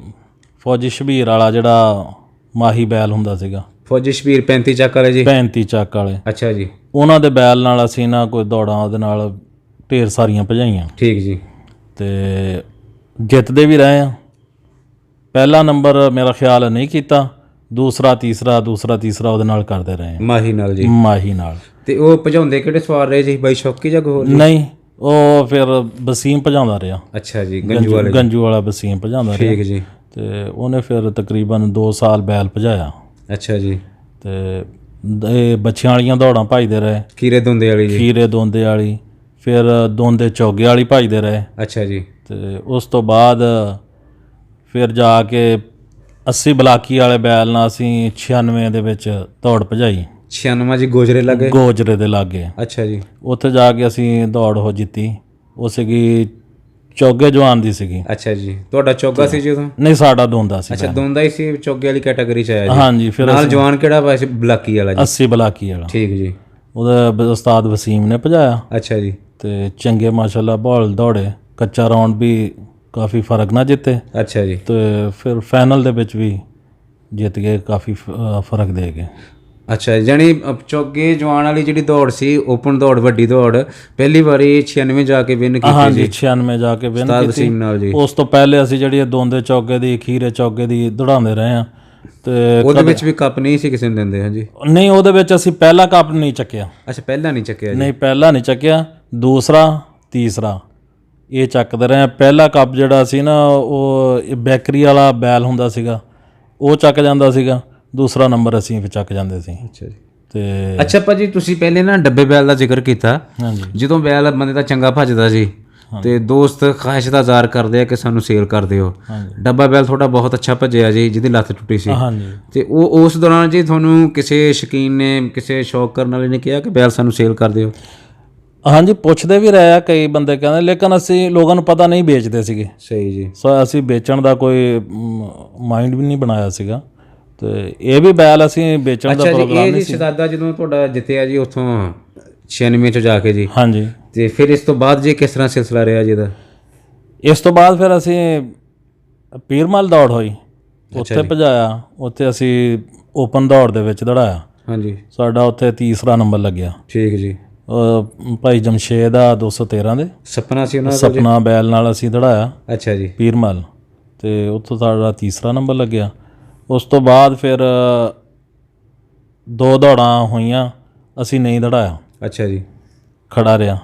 ਫੌਜੀ ਸ਼ਬੀਰ ਵਾਲਾ ਜਿਹੜਾ ਮਾਹੀ ਬੈਲ ਹੁੰਦਾ ਸੀਗਾ, ਫੌਜੀ ਸ਼ਬੀਰ 35 ਚੱਕ ਵਾਲੇ ਜੀ? 35 ਚੱਕ ਵਾਲੇ। ਅੱਛਾ ਜੀ। ਉਹਨਾਂ ਦੇ ਬੈਲ ਨਾਲ ਅਸੀਂ ਨਾ ਕੋਈ ਦੌੜਾਂ ਉਹਦੇ ਨਾਲ ਢੇਰ ਸਾਰੀਆਂ ਭਜਾਈਆਂ। ਠੀਕ ਜੀ। ਤੇ ਜਿੱਤਦੇ ਵੀ ਰਹੇ ਆ। ਪਹਿਲਾ ਨੰਬਰ ਮੇਰਾ ਖਿਆਲ ਨਹੀਂ ਕੀਤਾ, ਦੂਸਰਾ ਤੀਸਰਾ ਉਹਦੇ ਨਾਲ ਕਰਦੇ ਰਹੇ ਆ, ਮਾਹੀ ਨਾਲ ਜੀ। ਮਾਹੀ ਨਾਲ। ਤੇ ਉਹ ਭਜਾਉਂਦੇ ਕਿਹੜੇ ਸਵਾਰ ਰਹੇ ਜੀ, ਬਾਈ ਸ਼ੌਕੀ ਜਾਂ ਹੋਰ? ਨਹੀਂ, ਉਹ ਫਿਰ ਵਸੀਮ ਭਜਾਉਂਦਾ ਰਿਹਾ। ਅੱਛਾ ਜੀ, ਗੰਜੂ ਵਾਲਾ ਵਸੀਮ ਭਜਾਉਂਦਾ ਰਿਹਾ। ਠੀਕ ਜੀ। ਤੇ ਉਹਨੇ ਫਿਰ ਤਕਰੀਬਨ 2 ਸਾਲ ਬੈਲ ਭਜਾਇਆ। ਅੱਛਾ ਜੀ। ਤੇ ਇਹ ਬੱਚਿਆਂ ਵਾਲੀਆਂ ਦੌੜਾਂ ਭਜਦੇ ਰਹੇ, ਖੀਰੇ ਦੋਂਦੇ ਵਾਲੀ ਜੀ। ਖੀਰੇ ਦੋਂਦੇ ਵਾਲੀ, ਫਿਰ ਦੋਂਦੇ ਚੋਗੇ ਵਾਲੀ ਭਜਦੇ ਰਹੇ। ਅੱਛਾ ਜੀ। ਤੇ ਉਸ ਤੋਂ ਬਾਅਦ ਫਿਰ ਜਾ ਕੇ 80 ਬਲਾਕੀ ਵਾਲੇ ਬੈਲ ਨਾਲ ਅਸੀਂ 96 ਦੇ ਵਿੱਚ ਦੌੜ ਭਜਾਈ। 96 ਜੀ, ਗੋਜਰੇ ਲੱਗੇ? ਗੋਜਰੇ ਦੇ ਲਾਗੇ। ਅੱਛਾ ਜੀ। ਉੱਥੇ ਜਾ ਕੇ ਅਸੀਂ ਦੌੜ ਉਹ ਜਿੱਤੀ। ਉਹ ਸੀਗੀ ਚੋਗੇ ਜਵਾਨ ਦੀ ਸੀਗੀ। ਅੱਛਾ ਜੀ। ਤੁਹਾਡਾ ਚੋਗਾ ਸੀ ਜੀ ਉਦੋਂ? ਨਹੀਂ, ਸਾਡਾ ਦੋਂਦਾ ਸੀ। ਅੱਛਾ, ਦੋਂਦਾ ਹੀ ਸੀ, ਚੋਗੇ ਵਾਲੀ ਕੈਟਾਗਰੀ ਚ ਆਇਆ ਜੀ। ਹਾਂਜੀ। ਫਿਰ ਨਾਲ ਜਵਾਨ ਕਿਹੜਾ ਪਾਇਆ ਸੀ? ਬਲਾਕੀ ਵਾਲਾ ਜੀ। 80 ਬਲਾਕੀ ਵਾਲਾ। ਠੀਕ ਜੀ। ਉਹਦਾ ਉਸਤਾਦ ਵਸੀਮ ਨੇ ਭਜਾਇਆ। ਅੱਛਾ ਜੀ। ਤੇ ਚੰਗੇ ਮਾਸ਼ਾਅੱਲਾ ਬੌਲ ਦੌੜੇ, ਕੱਚਾ ਰਾਉਂਡ ਵੀ ਕਾਫੀ ਫਰਕ ਨਾਲ ਜਿੱਤੇ। ਅੱਛਾ ਜੀ। ਤੇ ਫਿਰ ਫਾਈਨਲ ਦੇ ਵਿੱਚ ਵੀ ਜਿੱਤ ਗਏ, ਕਾਫੀ ਫਰਕ ਦੇ ਗਏ। ਅੱਛਾ, ਜਾਣੀ ਚੋਗੇ ਜਵਾਨ ਵਾਲੀ ਜਿਹੜੀ ਦੌੜ ਸੀ, ਓਪਨ ਦੌੜ, ਵੱਡੀ ਦੌੜ, ਪਹਿਲੀ ਵਾਰੀ 96 ਜਾ ਕੇ ਵਿਨ ਕੀਤੀ? ਹਾਂਜੀ, 96 ਜਾ ਕੇ ਵਿਨ ਕੀਤੀ ਵਸੀਮ ਨਾਲ ਜੀ। ਉਸ ਤੋਂ ਪਹਿਲੇ ਅਸੀਂ ਜਿਹੜੀ ਦੋਂਦੇ ਚੌਗੇ ਦੀ, ਖੀਰੇ ਚੌਗੇ ਦੀ ਦੌੜਾਉਂਦੇ ਰਹੇ ਆ। ਤੇ ਉਹਦੇ ਵਿੱਚ ਵੀ ਕੱਪ ਨਹੀਂ ਸੀ ਕਿਸੇ ਨੂੰ ਦਿੰਦੇ? ਹਾਂਜੀ। ਨਹੀਂ, ਉਹਦੇ ਵਿੱਚ ਅਸੀਂ ਪਹਿਲਾ ਕੱਪ ਨਹੀਂ ਚੱਕਿਆ। ਅੱਛਾ, ਪਹਿਲਾਂ ਨਹੀਂ ਚੱਕਿਆ ਜੀ? ਨਹੀਂ, ਪਹਿਲਾ ਨਹੀਂ ਚੱਕਿਆ, ਦੂਸਰਾ ਤੀਸਰਾ ਇਹ ਚੱਕਦੇ ਰਹੇ। ਪਹਿਲਾ ਕੱਪ ਜਿਹੜਾ ਸੀ ਨਾ, ਉਹ ਬੈਕਰੀ ਵਾਲਾ ਬੈਲ ਹੁੰਦਾ ਸੀਗਾ, ਉਹ ਚੱਕ ਜਾਂਦਾ ਸੀਗਾ। ਦੂਸਰਾ ਨੰਬਰ ਅਸੀਂ ਚੱਕ ਜਾਂਦੇ ਸੀ। ਅੱਛਾ ਜੀ। ਤੇ ਅੱਛਾ ਭਾਜੀ, ਤੁਸੀਂ ਪਹਿਲੇ ਨਾ ਡੱਬੇ ਬੈਲ ਦਾ ਜ਼ਿਕਰ ਕੀਤਾ। ਹਾਂਜੀ। ਜਦੋਂ ਬੈਲ ਬੰਦੇ ਦਾ ਚੰਗਾ ਭੱਜਦਾ ਜੀ ਤੇ ਦੋਸਤ ਖਾਹਿਸ਼ ਦਾ ਜ਼ਾਹਰ ਕਰਦੇ ਆ ਕਿ ਸਾਨੂੰ ਸੇਲ ਕਰ ਦਿਓ। ਡੱਬਾ ਬੈਲ ਤੁਹਾਡਾ ਬਹੁਤ ਅੱਛਾ ਭੱਜਿਆ ਜੀ, ਜਿਹਦੀ ਲੱਤ ਟੁੱਟੀ ਸੀ। ਹਾਂਜੀ। ਤੇ ਉਹ ਉਸ ਦੌਰਾਨ ਜੀ ਤੁਹਾਨੂੰ ਕਿਸੇ ਸ਼ੌਕੀਨ ਨੇ, ਕਿਸੇ ਸ਼ੌਕ ਕਰਨ ਵਾਲੇ ਨੇ ਕਿਹਾ ਕਿ ਬੈਲ ਸਾਨੂੰ ਸੇਲ ਕਰ ਦਿਓ? ਹਾਂਜੀ, ਪੁੱਛਦੇ ਵੀ ਰਹੇ ਆ ਕਈ ਬੰਦੇ, ਕਹਿੰਦੇ, ਲੇਕਿਨ ਅਸੀਂ ਲੋਕਾਂ ਨੂੰ ਪਤਾ ਨਹੀਂ ਵੇਚਦੇ ਸੀਗੇ। ਸਹੀ ਜੀ। ਅਸੀਂ ਵੇਚਣ ਦਾ ਕੋਈ ਮਾਈਂਡ ਵੀ ਨਹੀਂ ਬਣਾਇਆ ਸੀਗਾ। ਤੇ ਇਹ ਵੀ ਬੈਲ ਅਸੀਂ ਵੇਚਣ ਦਾ ਪ੍ਰੋਗਰਾਮ ਨਹੀਂ ਸੀ। ਸ਼ਹਜ਼ਾਦਾ ਜਦੋਂ ਤੁਹਾਡਾ ਜਿੱਤਿਆ ਜੀ ਉੱਥੋਂ 96 ਚ ਜਾ ਕੇ ਜੀ, ਹਾਂਜੀ, ਤੇ ਫਿਰ ਇਸ ਤੋਂ ਬਾਅਦ ਜੀ ਕਿਸ ਤਰ੍ਹਾਂ ਸਿਲਸਿਲਾ ਰਿਹਾ ਜੀ ਇਹਦਾ? ਇਸ ਤੋਂ ਬਾਅਦ ਫਿਰ ਅਸੀਂ ਪੀਰਮਲ ਦੌੜ ਹੋਈ, ਉੱਥੇ ਭਜਾਇਆ। ਉੱਥੇ ਅਸੀਂ ਓਪਨ ਦੌੜ ਦੇ ਵਿੱਚ ਦੌੜਾਇਆ। ਹਾਂਜੀ। ਸਾਡਾ ਉੱਥੇ ਤੀਸਰਾ ਨੰਬਰ ਲੱਗਿਆ। ਠੀਕ ਜੀ। ਭਾਈ ਜਮਸ਼ੇਦ ਆ 213 ਦੇ ਸਪਨਾ ਸੀ ਉਹਨਾਂ ਦਾ? ਸਪਨਾ ਬੈਲ ਨਾਲ ਅਸੀਂ ਦੌੜਾਇਆ। ਅੱਛਾ ਜੀ। ਪੀਰਮਲ, ਤੇ ਉੱਥੋਂ ਸਾਡਾ ਤੀਸਰਾ ਨੰਬਰ ਲੱਗਿਆ। ਉਸ ਤੋਂ ਬਾਅਦ ਫਿਰ 2 ਦੌੜਾਂ ਹੋਈਆਂ, ਅਸੀਂ ਨਹੀਂ ਦੌੜਾਇਆ। ਅੱਛਾ ਜੀ। ਖੜਾ ਰਿਹਾ।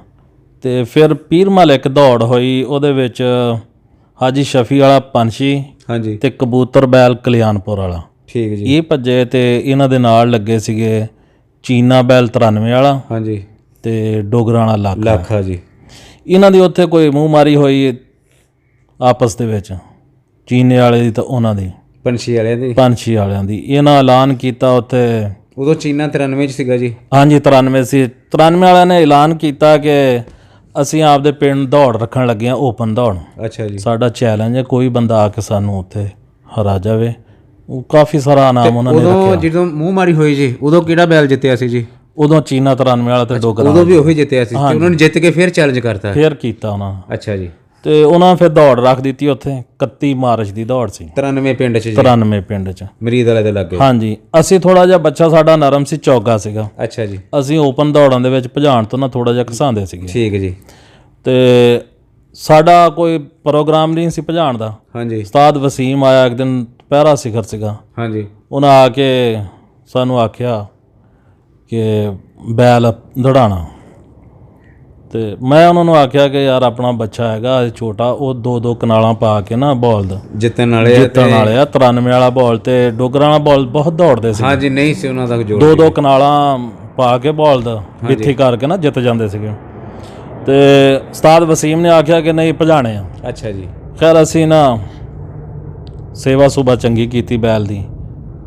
ਤੇ ਫਿਰ ਪੀਰਮਲ ਇੱਕ ਦੌੜ ਹੋਈ, ਉਹਦੇ ਵਿੱਚ ਹਾਜੀ ਸ਼ਫੀ ਵਾਲਾ ਪੰਛੀ, ਹਾਂਜੀ, ਤੇ ਕਬੂਤਰ ਬੈਲ ਕਲਿਆਣਪੁਰ ਵਾਲਾ। ਠੀਕ ਜੀ। ਇਹ ਭੱਜੇ ਤੇ ਇਹਨਾਂ ਦੇ ਨਾਲ ਲੱਗੇ ਸੀਗੇ ਚੀਨਾ ਬੈਲ 93 ਵਾਲਾ, ਹਾਂਜੀ, ਤੇ ਡੋਗਰਾਂ ਵਾਲਾ ਲੱਖਾ ਜੀ। ਇਹਨਾਂ ਦੀ ਉੱਥੇ ਕੋਈ ਮੂੰਹ ਮਾਰੀ ਹੋਈ ਆਪਸ ਦੇ ਵਿੱਚ, ਚੀਨੇ ਵਾਲੇ ਦੀ ਤਾਂ ਉਹਨਾਂ ਦੀ, ਪੰਛੀ ਵਾਲਿਆਂ ਦੀ, ਪੰਛੀ ਵਾਲਿਆਂ ਦੀ। ਇਹਨਾਂ ਐਲਾਨ ਕੀਤਾ ਉੱਥੇ, ਉਦੋਂ ਚੀਨਾ 93 ਚ ਸੀਗਾ ਜੀ? ਹਾਂਜੀ, 93 ਸੀ। 93 ਵਾਲਿਆਂ ਨੇ ਐਲਾਨ ਕੀਤਾ ਕਿ ਅਸੀਂ ਆਪਦੇ ਪਿੰਡ ਦੌੜ ਰੱਖਣ ਲੱਗੇ ਹਾਂ, ਓਪਨ ਦੌੜ। ਅੱਛਾ ਜੀ। ਸਾਡਾ ਚੈਲੰਜ ਹੈ, ਕੋਈ ਬੰਦਾ ਆ ਕੇ ਸਾਨੂੰ ਉੱਥੇ ਹਰਾ ਜਾਵੇ। ਉਹ ਕਾਫੀ ਸਾਰਾ ਇਨਾਮ ਉਹਨਾਂ ਨੇ ਰੱਖਿਆ। ਉਦੋਂ ਜਦੋਂ ਮੂੰਹ ਮਾਰੀ ਹੋਈ ਜੀ, ਉਦੋਂ ਕਿਹੜਾ ਬੈਲ ਜਿੱਤਿਆ ਸੀ ਜੀ? ਉਦੋਂ ਚੀਨਾ 93 ਵਾਲਾ ਤੇ ਡੋਗਰਾ। ਉਦੋਂ ਵੀ ਉਹੀ ਜਿੱਤਿਆ ਸੀ ਤੇ ਉਹਨਾਂ ਨੇ ਜਿੱਤ ਕੇ ਫਿਰ ਚੈਲੰਜ ਕਰਤਾ? ਫਿਰ ਕੀਤਾ ਉਹਨਾਂ। ਅੱਛਾ ਜੀ। ਤੇ ਉਹਨਾਂ ਫਿਰ ਦੌੜ ਰੱਖ ਦਿੱਤੀ ਉੱਥੇ। 31 ਮਾਰਚ ਦੀ ਦੌੜ ਸੀ 93 ਪਿੰਡ ਚ ਜੀ? 93 ਪਿੰਡ ਚ, ਮਰੀਦ ਵਾਲੇ ਦੇ ਲਾਗੇ। ਹਾਂਜੀ। ਅਸੀਂ ਥੋੜਾ ਜਿਹਾ, ਬੱਚਾ ਸਾਡਾ ਨਰਮ ਸੀ, ਚੌਗਾ ਸੀਗਾ। ਅੱਛਾ ਜੀ। ਅਸੀਂ ਓਪਨ ਦੌੜਾਂ ਦੇ ਵਿੱਚ ਭਜਾਣ ਤੋਂ ਨਾ ਥੋੜਾ ਜਿਹਾ ਘਸਾਉਂਦੇ ਸੀਗੇ। ਠੀਕ ਜੀ। ਤੇ ਸਾਡਾ ਕੋਈ ਪ੍ਰੋਗਰਾਮ ਨਹੀਂ ਸੀ ਭਜਾਣ ਦਾ। ਹਾਂਜੀ। ਉਸਤਾਦ ਵਸੀਮ ਆਇਆ ਇੱਕ ਦਿਨ, ਪਹਿਰਾ ਸਿਖਰ ਸੀਗਾ। ਹਾਂਜੀ। ਉਹਨਾਂ ਆ ਕੇ ਸਾਨੂੰ ਆਖਿਆ ਕਿ ਬੈਲ ਦੌੜਾਣਾ। ਤੇ ਮੈਂ ਉਹਨਾਂ ਨੂੰ ਆਖਿਆ ਕਿ ਯਾਰ ਆਪਣਾ ਬੱਚਾ ਹੈਗਾ ਛੋਟਾ, ਉਹ 2-2 ਕਨਾਲਾਂ ਪਾ ਕੇ ਨਾ ਬੋਲ ਜਿੱਤਣ ਵਾਲੇ ਆ। 93 ਵਾਲਾ ਬੋਲ ਤੇ ਡੋਗਰਾਂ ਵਾਲਾ ਬੋਲ ਬਹੁਤ ਦੌੜਦੇ ਸੀ। ਹਾਂਜੀ, ਨਹੀਂ ਸੀ ਉਹਨਾਂ ਦਾ ਜੋੜ। 2-2 ਕਨਾਲਾਂ ਪਾ ਕੇ ਬੋਲ ਦਾ ਵਿੱਥੀ ਕਰਕੇ ਨਾ ਜਿੱਤ ਜਾਂਦੇ ਸੀਗੇ। ਤੇ ਉਸਤਾਦ ਵਸੀਮ ਨੇ ਆਖਿਆ ਕਿ ਨਹੀਂ, ਭਜਾਣੇ ਆ। ਅੱਛਾ ਜੀ। ਖੈਰ ਅਸੀਂ ਨਾ ਸੇਵਾ ਸੁਭਾ ਚੰਗੀ ਕੀਤੀ ਬੈਲ ਦੀ,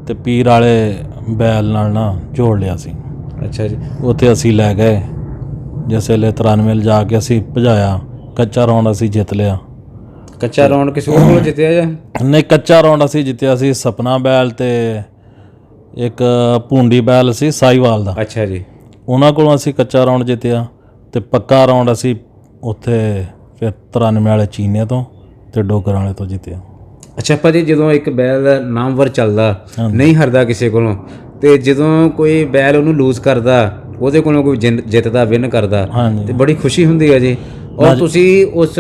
ਤੇ ਪੀਰ ਵਾਲੇ ਬੈਲ ਨਾਲ ਨਾ ਜੋੜ ਲਿਆ ਸੀ। ਅੱਛਾ ਜੀ। ਉੱਥੇ ਅਸੀਂ ਲੈ ਗਏ, ਜਿਸ ਵੇਲੇ 93 ਜਾ ਕੇ ਅਸੀਂ ਭਜਾਇਆ। ਕੱਚਾ ਰੌਂਡ ਅਸੀਂ ਜਿੱਤ ਲਿਆ। ਕੱਚਾ ਰੌਂਡ ਕਿਸੇ ਹੋਰ ਕੋਲ ਜਿੱਤਿਆ ਜਾਂ ਨਹੀਂ? ਕੱਚਾ ਰੌਂਡ ਅਸੀਂ ਜਿੱਤਿਆ ਸੀ ਸਪਨਾ ਬੈਲ ਤੇ ਇੱਕ ਭੁੰਡੀ ਬੈਲ ਸੀ ਸਾਈਵਾਲ ਦਾ। ਅੱਛਾ ਜੀ। ਉਹਨਾਂ ਕੋਲੋਂ ਅਸੀਂ ਕੱਚਾ ਰੌਂਡ ਜਿੱਤਿਆ। ਤੇ ਪੱਕਾ ਰੌਂਡ ਅਸੀਂ ਉੱਥੇ ਫਿਰ 93 ਵਾਲੇ ਚੀਨੇ ਤੋਂ ਤੇ ਡੋਗਰਾਂ ਵਾਲੇ ਤੋਂ ਜਿੱਤਿਆ। ਅੱਛਾ ਭਾਜੀ, ਜਦੋਂ ਇੱਕ ਬੈਲ ਨਾਮਵਰ ਚੱਲਦਾ, ਨਹੀਂ ਹਰਦਾ ਕਿਸੇ ਕੋਲੋਂ, ਤੇ ਜਦੋਂ ਕੋਈ ਬੈਲ ਉਹਨੂੰ ਲੂਜ਼ ਕਰਦਾ, ਉਹਦੇ ਕੋਲੋਂ ਕੋਈ ਜਿੱਤਦਾ, ਵਿਨ ਕਰਦਾ, ਤੇ ਬੜੀ ਖੁਸ਼ੀ ਹੁੰਦੀ ਹੈ ਜੀ। ਔਰ ਤੁਸੀਂ ਉਸ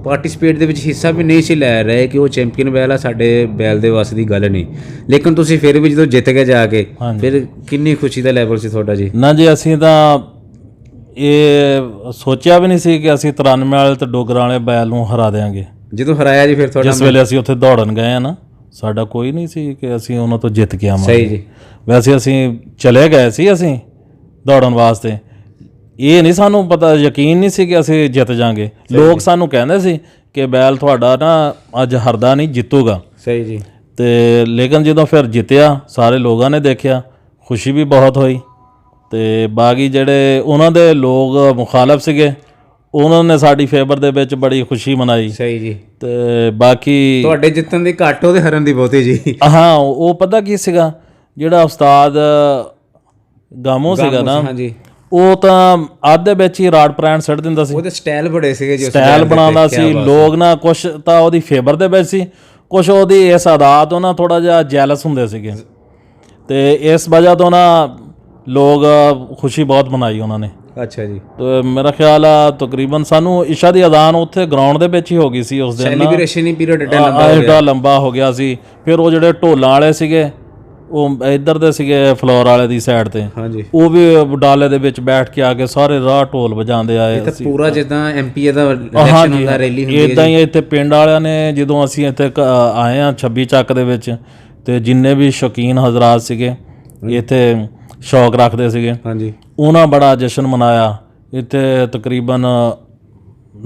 ਪਾਰਟਿਸਿਪੇਟ ਦੇ ਵਿੱਚ ਹਿੱਸਾ ਵੀ ਨਹੀਂ ਸੀ ਲੈ ਰਹੇ ਕਿ ਉਹ ਚੈਂਪੀਅਨ ਬੈਲ ਆ, ਸਾਡੇ ਬੈਲ ਦੇ ਵੱਸ ਦੀ ਗੱਲ ਨਹੀਂ, ਲੇਕਿਨ ਤੁਸੀਂ ਫਿਰ ਵੀ ਜਦੋਂ ਜਿੱਤ ਕੇ ਜਾ ਕੇ ਫਿਰ ਕਿੰਨੀ ਖੁਸ਼ੀ ਦਾ ਲੈਵਲ ਸੀ ਤੁਹਾਡਾ ਜੀ? ਨਾ ਜੀ ਅਸੀਂ ਤਾਂ ਇਹ ਸੋਚਿਆ ਵੀ ਨਹੀਂ ਸੀ ਕਿ ਅਸੀਂ 93 ਵਾਲੇ ਤੇ ਡੋਗਰਾਂ ਵਾਲੇ ਬੈਲ ਨੂੰ ਹਰਾ ਦੇਵਾਂਗੇ। ਜਦੋਂ ਹਰਾਇਆ ਜੀ ਫਿਰ ਤੁਹਾਡਾ? ਜਿਸ ਵੇਲੇ ਅਸੀਂ ਉੱਥੇ ਦੌੜਨ ਗਏ ਆ ਨਾ, ਸਾਡਾ ਕੋਈ ਨਹੀਂ ਸੀ ਕਿ ਅਸੀਂ ਉਹਨਾਂ ਤੋਂ ਜਿੱਤ ਕੇ ਆਵਾਂਗੇ। ਸਹੀ ਜੀ। ਵੈਸੇ ਅਸੀਂ ਚਲੇ ਗਏ ਸੀ ਅਸੀਂ ਦੌੜਨ ਵਾਸਤੇ, ਇਹ ਨਹੀਂ ਸਾਨੂੰ ਪਤਾ, ਯਕੀਨ ਨਹੀਂ ਸੀ ਕਿ ਅਸੀਂ ਜਿੱਤ ਜਾਾਂਗੇ। ਲੋਕ ਸਾਨੂੰ ਕਹਿੰਦੇ ਸੀ ਕਿ ਬੈਲ ਤੁਹਾਡਾ ਨਾ ਅੱਜ ਹਰਦਾ ਨਹੀਂ, ਜਿੱਤੂਗਾ। ਸਹੀ ਜੀ। ਤੇ ਲੇਕਿਨ ਜਦੋਂ ਫਿਰ ਜਿੱਤਿਆ, ਸਾਰੇ ਲੋਕਾਂ ਨੇ ਦੇਖਿਆ, ਖੁਸ਼ੀ ਵੀ ਬਹੁਤ ਹੋਈ। ਤੇ ਬਾਕੀ ਜਿਹੜੇ ਉਹਨਾਂ ਦੇ ਲੋਕ ਮੁਖਾਲਫ ਸੀਗੇ, ਉਹਨਾਂ ਨੇ ਸਾਡੀ ਫੇਵਰ ਦੇ ਵਿੱਚ ਬੜੀ ਖੁਸ਼ੀ ਮਨਾਈ। ਸਹੀ ਜੀ। ਤੇ ਬਾਕੀ ਤੁਹਾਡੇ ਜਿੱਤਣ ਦੀ ਘੱਟ, ਉਹਦੇ ਹਰਨ ਦੀ ਬਹੁਤੀ ਜੀ। ਹਾਂ, ਉਹ ਪਤਾ ਕੀ ਸੀਗਾ, ਜਿਹੜਾ ਉਸਤਾਦ ਗਾਮੋ ਸੀਗਾ ਨਾ, ਹਾਂਜੀ, ਉਹ ਤਾਂ ਅੱਧ ਦੇ ਵਿੱਚ ਹੀ ਰਾਡ ਪ੍ਰੈਂਟ ਸੱਟ ਦਿੰਦਾ ਸੀ। ਉਹਦੇ ਸਟਾਈਲ ਬੜੇ ਸੀਗੇ ਜੀ, ਸਟਾਈਲ ਬਣਾਉਂਦਾ ਸੀ। ਲੋਕ ਨਾ ਕੁਛ ਤਾਂ ਉਹਦੀ ਫੇਵਰ ਦੇ ਵਿੱਚ ਸੀ, ਕੁਛ ਉਹਦੀ ਇਸ ਆਦਤ ਤੋਂ ਨਾ ਥੋੜਾ ਜਿਹਾ ਜੈਲਸ ਹੁੰਦੇ ਸੀਗੇ। ਤੇ ਇਸ ਵਜ੍ਹਾ ਤੋਂ ਨਾ ਲੋਕ ਖੁਸ਼ੀ ਬਹੁਤ ਮਨਾਈ ਉਹਨਾਂ ਨੇ। ਅੱਛਾ ਜੀ। ਤੇ ਮੇਰਾ ਖਿਆਲ ਆ ਤਕਰੀਬਨ ਸਾਨੂੰ ਇਸ਼ਾ ਦੀ ਅਜ਼ਾਨ ਉੱਥੇ ਗਰਾਊਂਡ ਦੇ ਵਿੱਚ ਹੀ ਹੋ ਗਈ ਸੀ ਉਸ ਦਿਨ। ਸੈਲੀਬ੍ਰੇਸ਼ਨ ਹੀ ਪੀਰੀਅਡ ਐਡਾ ਲੰਬਾ ਹੋ ਗਿਆ ਸੀ। ਫਿਰ ਉਹ ਜਿਹੜੇ ਢੋਲਾਂ ਵਾਲੇ ਸੀਗੇ, ਉਹ ਇੱਧਰ ਦੇ ਸੀਗੇ ਫਲੋਰ ਵਾਲੇ ਦੀ ਸਾਈਡ ਤੇ, ਹਾਂਜੀ, ਉਹ ਵੀ ਡਾਲੇ ਦੇ ਵਿੱਚ ਬੈਠ ਕੇ ਆ ਕੇ ਸਾਰੇ ਰਾਹ ਢੋਲ ਵਜਾਉਂਦੇ ਆਏ। ਪੂਰਾ ਜਿੱਦਾਂ ਐਮਪੀਏ ਦਾ ਇਲੈਕਸ਼ਨ ਹੁੰਦਾ, ਰੈਲੀ ਹੁੰਦੀ ਹੈ, ਇਦਾਂ ਹੀ ਇੱਥੇ ਪਿੰਡ ਵਾਲਿਆਂ ਨੇ, ਜਦੋਂ ਅਸੀਂ ਇੱਥੇ ਆਏ ਆ 26 ਚੱਕ ਦੇ ਵਿੱਚ, ਤੇ ਜਿੰਨੇ ਵੀ ਸ਼ੌਕੀਨ ਹਜ਼ਰਾਤ ਸੀਗੇ ਇੱਥੇ ਸ਼ੌਕ ਰੱਖਦੇ ਸੀਗੇ, ਹਾਂਜੀ, ਉਹਨਾਂ ਬੜਾ ਜਸ਼ਨ ਮਨਾਇਆ। ਇੱਥੇ ਤਕਰੀਬਨ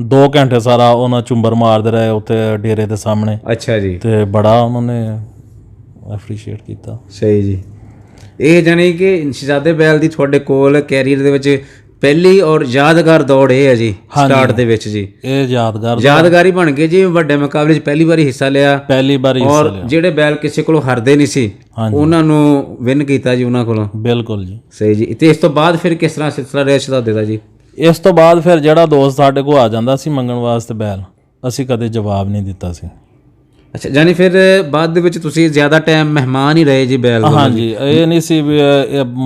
2 ਘੰਟੇ ਸਾਰਾ ਉਹਨਾਂ ਝੁੰਬਰ ਮਾਰਦੇ ਰਹੇ ਉੱਥੇ ਡੇਰੇ ਦੇ ਸਾਹਮਣੇ। ਅੱਛਾ ਜੀ। ਤੇ ਬੜਾ ਉਹਨਾਂ ਨੇ ਐਪਰੀਸ਼ੀਏਟ ਕੀਤਾ। ਸਹੀ ਜੀ। ਇਹ ਜਾਣੀ ਕਿ ਸ਼ਹਿਜ਼ਾਦੇ ਬੈਲ ਦੀ ਤੁਹਾਡੇ ਕੋਲ ਕੈਰੀਅਰ ਦੇ ਵਿੱਚ ਪਹਿਲੀ ਔਰ ਯਾਦਗਾਰ ਦੌੜ ਇਹ ਹੈ ਜੀ, ਸਟਾਰਟ ਦੇ ਵਿੱਚ ਜੀ। ਇਹ ਯਾਦਗਾਰੀ ਬਣ ਗਈ ਜੀ। ਵੱਡੇ ਮੁਕਾਬਲੇ 'ਚ ਪਹਿਲੀ ਵਾਰੀ ਹਿੱਸਾ ਲਿਆ, ਪਹਿਲੀ ਵਾਰੀ ਔਰ ਜਿਹੜੇ ਬੈਲ ਕਿਸੇ ਕੋਲੋਂ ਹਾਰਦੇ ਨਹੀਂ ਸੀ ਉਹਨਾਂ ਨੂੰ ਵਿਨ ਕੀਤਾ ਜੀ ਉਹਨਾਂ ਕੋਲੋਂ। ਬਿਲਕੁਲ ਜੀ। ਸਹੀ ਜੀ। ਤੇ ਇਸ ਤੋਂ ਬਾਅਦ ਫਿਰ ਕਿਸ ਤਰ੍ਹਾਂ ਸਿਲਸਿਲਾ ਰਿਹਾ ਸ਼ਹਿਜ਼ਾਦੇ ਦਾ ਜੀ? ਇਸ ਤੋਂ ਬਾਅਦ ਫਿਰ ਜਿਹੜਾ ਦੋਸਤ ਸਾਡੇ ਕੋਲ ਆ ਜਾਂਦਾ ਸੀ ਮੰਗਣ ਵਾਸਤੇ ਬੈਲ, ਅਸੀਂ ਕਦੇ ਜਵਾਬ ਨਹੀਂ ਦਿੱਤਾ ਸੀ। ਅੱਛਾ, ਯਾਨੀ ਫਿਰ ਬਾਅਦ ਦੇ ਵਿੱਚ ਤੁਸੀਂ ਜ਼ਿਆਦਾ ਟਾਈਮ ਮਹਿਮਾਨ ਹੀ ਰਹੇ ਜੀ ਬੈਲ ਦੇ? ਹਾਂਜੀ, ਇਹ ਨਹੀਂ ਸੀ ਵੀ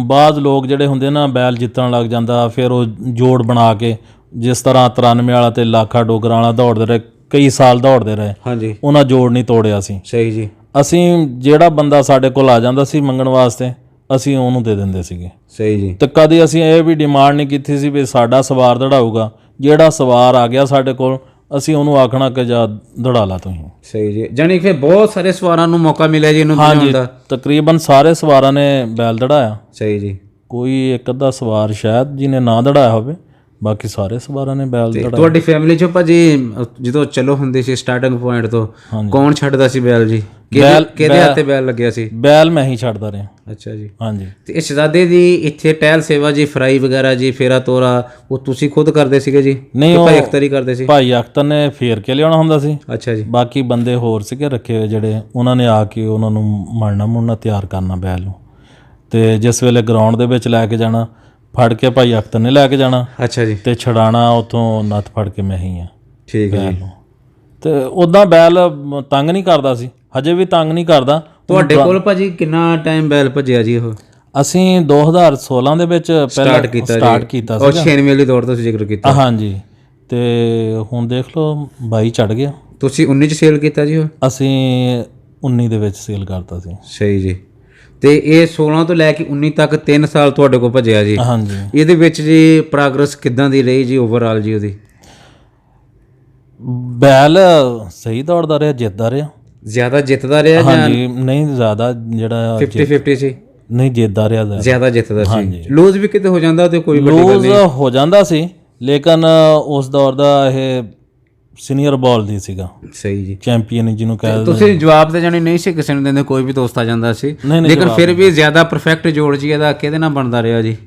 ਬਾਅਦ ਲੋਕ ਜਿਹੜੇ ਹੁੰਦੇ ਨਾ, ਬੈਲ ਜਿੱਤਣ ਲੱਗ ਜਾਂਦਾ, ਫਿਰ ਉਹ ਜੋੜ ਬਣਾ ਕੇ, ਜਿਸ ਤਰ੍ਹਾਂ 93 ਵਾਲਾ ਤੇ ਲਾਖਾ ਡੋਗਰਾਂ ਵਾਲਾ ਦੌੜਦੇ ਰਹੇ, ਕਈ ਸਾਲ ਦੌੜਦੇ ਰਹੇ। ਹਾਂਜੀ, ਉਹਨਾਂ ਜੋੜ ਨਹੀਂ ਤੋੜਿਆ ਸੀ। ਸਹੀ ਜੀ। ਅਸੀਂ ਜਿਹੜਾ ਬੰਦਾ ਸਾਡੇ ਕੋਲ ਆ ਜਾਂਦਾ ਸੀ ਮੰਗਣ ਵਾਸਤੇ, ਅਸੀਂ ਉਹਨੂੰ ਦੇ ਦਿੰਦੇ ਸੀਗੇ। ਸਹੀ ਜੀ। ਤੇ ਕਦੇ ਅਸੀਂ ਇਹ ਵੀ ਡਿਮਾਂਡ ਨਹੀਂ ਕੀਤੀ ਸੀ ਵੀ ਸਾਡਾ ਸਵਾਰ ਦੜਾਊਗਾ। ਜਿਹੜਾ ਸਵਾਰ ਆ ਗਿਆ ਸਾਡੇ ਕੋਲ, ਅਸੀਂ ਉਹਨੂੰ ਆਖਣਾ ਕਿ ਜਾ ਦੜਾ ਲਾ ਤੁਸੀਂ। ਸਹੀ ਜੀ। ਜਾਨੀ ਕਿ ਬਹੁਤ ਸਾਰੇ ਸਵਾਰਾਂ ਨੂੰ ਮੌਕਾ ਮਿਲਿਆ ਜੀ ਇਹਨੂੰ ਬਣਾਉਣ ਦਾ? ਤਕਰੀਬਨ ਸਾਰੇ ਸਵਾਰਾਂ ਨੇ ਬੈਲ ਦੜਾਇਆ। ਸਹੀ ਜੀ। ਕੋਈ ਇੱਕ ਅੱਧਾ ਸਵਾਰ ਸ਼ਾਇਦ ਜਿਹਨੇ ਨਾ ਦੜਾਇਆ ਹੋਵੇ, ਬਾਕੀ ਸਾਰੇ ਸਵਾਰਾਂ ਨੇ ਬੈਲ ਦੜਾਇਆ। ਤੁਹਾਡੀ ਫੈਮਿਲੀ ਚੋਂ ਭਾਜੀ ਜਦੋਂ ਚਲੋ ਹੁੰਦੇ ਸੀ ਸਟਾਰਟਿੰਗ ਪੁਆਇੰਟ ਤੋਂ, ਕੌਣ ਛੱਡਦਾ ਸੀ ਬੈਲ ਜੀ? ਕਿਹਦੇ ਹੱਥੇ ਬੈਲ ਲੱਗਿਆ ਸੀ? ਬੈਲ ਮੈਂ ਹੀ ਛੱਡਦਾ ਰਿਹਾ। ਅੱਛਾ ਜੀ। ਹਾਂਜੀ। ਤੇ ਇਹ ਸ਼ਹਿਜ਼ਾਦੇ ਦੀ ਇੱਥੇ ਟਹਿਲ ਸੇਵਾ ਜੀ, ਫਰਾਈ ਵਗੈਰਾ ਜੀ, ਫੇਰਾ ਤੋਰਾ, ਉਹ ਤੁਸੀਂ ਖੁਦ ਕਰਦੇ ਸੀਗੇ ਜੀ? ਨਹੀਂ, ਭਾਈ ਅਖਤਰ ਹੀ ਕਰਦੇ ਸੀ? ਭਾਈ ਅਖਤਰ ਨੇ ਫੇਰ ਕੇ ਲਿਆਉਣਾ ਹੁੰਦਾ ਸੀ। ਅੱਛਾ ਜੀ। ਬਾਕੀ ਬੰਦੇ ਹੋਰ ਸੀਗੇ ਰੱਖੇ ਹੋਏ ਜਿਹੜੇ, ਉਹਨਾਂ ਨੇ ਆ ਕੇ ਉਹਨਾਂ ਨੂੰ ਮਲਣਾ ਮੁਲਣਾ ਤਿਆਰ ਕਰਨਾ ਬੈਲ ਨੂੰ। ਤੇ ਜਿਸ ਵੇਲੇ ਗਰਾਊਂਡ ਦੇ ਵਿੱਚ ਲੈ ਕੇ ਜਾਣਾ, ਫੜ ਕੇ ਭਾਈ ਅਖਤਰ ਨੇ ਲੈ ਕੇ ਜਾਣਾ। ਅੱਛਾ ਜੀ। ਤੇ ਛਡਾਣਾ ਉੱਥੋਂ ਨੱਥ ਫੜ ਕੇ ਮੈਂ ਹੀ ਆ। ਠੀਕ ਹੈ ਜੀ। ਤੇ ਉੱਦਾਂ ਬੈਲ ਤੰਗ ਨਹੀਂ ਕਰਦਾ ਸੀ, ਹਜੇ ਵੀ ਤੰਗ ਨਹੀਂ ਕਰਦਾ। ਤੁਹਾਡੇ ਕੋਲ ਭਾਜੀ ਕਿੰਨਾ ਟਾਈਮ ਬੈਲ ਭੱਜਿਆ ਜੀ ਉਹ? ਅਸੀਂ 2016 ਦੇ ਵਿੱਚ ਸਟਾਰਟ ਕੀਤਾ ਸੀ। ਉਹ 6 ਮੀਲ ਦੀ ਦੌੜ ਦਾ ਜ਼ਿਕਰ ਕੀਤਾ। ਹਾਂਜੀ। ਤੇ ਹੁਣ ਦੇਖ ਲਓ 22 ਚੜ ਗਿਆ। ਤੁਸੀਂ 19 ਚ ਸੇਲ ਕੀਤਾ ਜੀ ਉਹ? ਅਸੀਂ 19 ਦੇ ਵਿੱਚ ਸੇਲ ਕਰਤਾ ਸੀ। ਸਹੀ ਜੀ। ਤੇ ਇਹ 16 ਤੋਂ ਲੈ ਕੇ 19 ਤੱਕ 3 ਸਾਲ ਤੁਹਾਡੇ ਕੋਲ ਭੱਜਿਆ ਜੀ? ਹਾਂਜੀ। ਇਹਦੇ ਵਿੱਚ ਜੀ ਪ੍ਰੋਗਰੈਸ ਕਿੱਦਾਂ ਦੀ ਰਹੀ ਜੀ ਓਵਰਆਲ ਜੀ ਉਹਦੀ? ਬੈਲ ਸਹੀ ਦੌੜਦਾ ਰਿਹਾ, ਜਿੱਤਦਾ ਰਿਹਾ। ਜ਼ਿਆਦਾ ਜਿੱਤਦਾ ਰਿਹਾ ਜਾਂ? ਹਾਂਜੀ, ਨਹੀਂ ਜ਼ਿਆਦਾ, ਜਿਹੜਾ 50-50 ਸੀ? ਨਹੀਂ, ਜਿੱਤਦਾ ਰਿਹਾ, ਜ਼ਿਆਦਾ ਜਿੱਤਦਾ ਸੀ। ਲੂਜ਼ ਵੀ ਕਿਤੇ ਹੋ ਜਾਂਦਾ ਤੇ ਕੋਈ ਵੱਡੀ ਗੱਲ ਨਹੀਂ? ਲੂਜ਼ ਹੋ ਜਾਂਦਾ ਸੀ, ਲੇਕਿਨ ਉਸ ਦੌਰ ਦਾ ਇਹ ਸੀਨੀਅਰ ਬਾਲ ਦੀ ਸੀਗਾ। ਸਹੀ ਜੀ। ਚੈਂਪੀਅਨ ਜਿਹਨੂੰ ਕਹਿੰਦੇ। ਤੁਸੀਂ ਜਵਾਬ ਤੇ ਜਾਣੀ ਨਹੀਂ ਸੀ ਕਿਸੇ ਨੂੰ ਦਿੰਦੇ? ਕੋਈ ਵੀ ਦੋਸਤ ਆ ਜਾਂਦਾ ਸੀ, ਲੇਕਿਨ ਫਿਰ ਵੀ ਜ਼ਿਆਦਾ ਪਰਫੈਕਟ ਜੋੜ ਜੀ ਇਹਦਾ ਕਿਹਦੇ ਨਾਲ ਬਣਦਾ ਰਿਹਾ ਜੀ?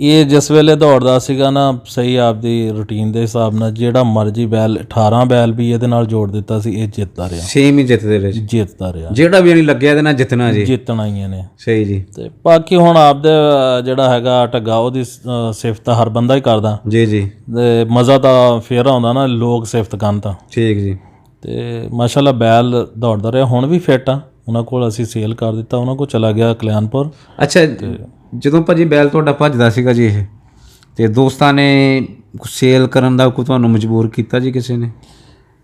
ਇਹ ਜਿਸ ਵੇਲੇ ਦੌੜਦਾ ਸੀਗਾ ਨਾ, ਸਹੀ ਆਪਦੀ ਰੂਟੀਨ ਦੇ ਹਿਸਾਬ ਨਾਲ ਜਿਹੜਾ ਮਰਜੀ ਬੈਲ, 18 ਬੈਲ ਵੀ ਇਹਦੇ ਨਾਲ ਜੋੜ ਦਿੱਤਾ ਸੀ, ਇਹ ਜਿੱਤਦਾ ਰਿਹਾ। ਸੇਮ ਹੀ ਜਿੱਤਦਾ ਰਿਹਾ। ਜਿਹੜਾ ਵੀ ਨਹੀਂ ਲੱਗਿਆ ਇਹਦੇ ਨਾਲ ਜਿੱਤਣਾ ਜੀ, ਜਿੱਤਣਾ ਹੀ ਇਹਨੇ। ਸਹੀ ਜੀ। ਤੇ ਬਾਕੀ ਹੁਣ ਆਪਦੇ ਜਿਹੜਾ ਹੈਗਾ ਢੱਗਾ, ਉਹਦੀ ਸਿਫਤ ਹਰ ਬੰਦਾ ਹੀ ਕਰਦਾ ਜੀ ਜੀ। ਤੇ ਮਜ਼ਾ ਤਾਂ ਫੇਰ ਆਉਂਦਾ ਨਾ ਲੋਕ ਸਿਫਤ ਕਰਨ ਤਾਂ। ਠੀਕ ਜੀ। ਤੇ ਮਾਸ਼ਾਅੱਲਾ ਬੈਲ ਦੌੜਦਾ ਰਿਹਾ, ਹੁਣ ਵੀ ਫਿੱਟ ਆ। ਉਹਨਾਂ ਕੋਲ ਅਸੀਂ ਸੇਲ ਕਰ ਦਿੱਤਾ, ਉਹਨਾਂ ਕੋਲ ਚਲਾ ਗਿਆ ਕਲਿਆਣਪੁਰ। ਅੱਛਾ, ਜਦੋਂ ਭਾਜੀ ਬੈਲ ਤੁਹਾਡਾ ਭੱਜਦਾ ਸੀਗਾ ਜੀ ਇਹ, ਤੇ ਦੋਸਤਾਂ ਨੇ ਸੇਲ ਕਰਨ ਦਾ ਕੋਈ ਤੁਹਾਨੂੰ ਮਜਬੂਰ ਕੀਤਾ ਜੀ ਕਿਸੇ ਨੇ?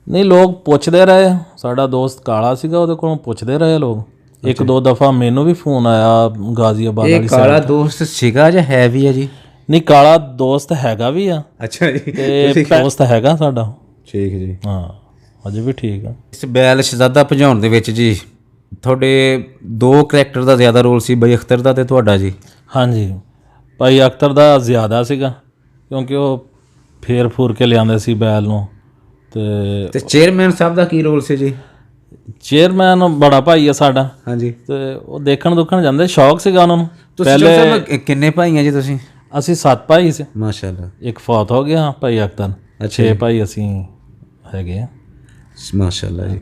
ਨਹੀਂ, ਲੋਕ ਪੁੱਛਦੇ ਰਹੇ। ਸਾਡਾ ਦੋਸਤ ਕਾਲਾ ਸੀਗਾ, ਉਹਦੇ ਕੋਲੋਂ ਪੁੱਛਦੇ ਰਹੇ ਲੋਕ। ਇੱਕ ਦੋ ਦਫਾ ਮੈਨੂੰ ਵੀ ਫੋਨ ਆਇਆ ਗਾਜ਼ੀਆਬਾਦ ਵਾਲੀ ਸਾਈਡ। ਕਾਲਾ ਦੋਸਤ ਸੀਗਾ ਜਾਂ ਹੈ ਵੀ ਆ ਜੀ? ਨਹੀਂ, ਕਾਲਾ ਦੋਸਤ ਹੈਗਾ ਵੀ ਆ। ਅੱਛਾ ਜੀ, ਤੇ ਦੋਸਤ ਹੈਗਾ ਸਾਡਾ। ਠੀਕ ਜੀ। ਹਾਂ, ਅਜੇ ਵੀ ਠੀਕ ਆ। ਇਸ ਬੈਲ ਸ਼ਹਿਜ਼ਾਦਾ ਭਜਾਉਣ ਦੇ ਵਿੱਚ ਜੀ ਤੁਹਾਡੇ ਦੋ ਕਰੈਕਟਰ ਦਾ ਜ਼ਿਆਦਾ ਰੋਲ ਸੀ, ਬਈ ਅਖਤਰ ਦਾ ਤੇ ਤੁਹਾਡਾ ਜੀ? ਹਾਂਜੀ, ਭਾਈ ਅਖਤਰ ਦਾ ਜ਼ਿਆਦਾ ਸੀਗਾ ਕਿਉਂਕਿ ਉਹ ਫੇਰ ਫੂਰ ਕੇ ਲਿਆਉਂਦੇ ਸੀ ਬੈਲ ਨੂੰ। ਤੇ ਚੇਅਰਮੈਨ ਸਾਹਿਬ ਦਾ ਕੀ ਰੋਲ ਸੀ ਜੀ? ਚੇਅਰਮੈਨ ਬੜਾ ਭਾਈ ਆ ਸਾਡਾ। ਹਾਂਜੀ। ਤੇ ਉਹ ਦੇਖਣ ਦੁੱਖਣ ਜਾਂਦੇ, ਸ਼ੌਕ ਸੀਗਾ ਉਹਨਾਂ ਨੂੰ। ਪਹਿਲੇ ਕਿੰਨੇ ਭਾਈ ਆ ਜੀ ਤੁਸੀਂ? ਅਸੀਂ 7 ਭਾਈ ਸੀ। ਮਾਸ਼ਾਅੱਲਾ। ਇੱਕ ਫੌਤ ਹੋ ਗਿਆ ਭਾਈ ਅਖਤਰ। 6 ਭਾਈ ਅਸੀਂ ਹੈਗੇ ਆ। ਮਾਸ਼ਾਅੱਲਾ ਜੀ।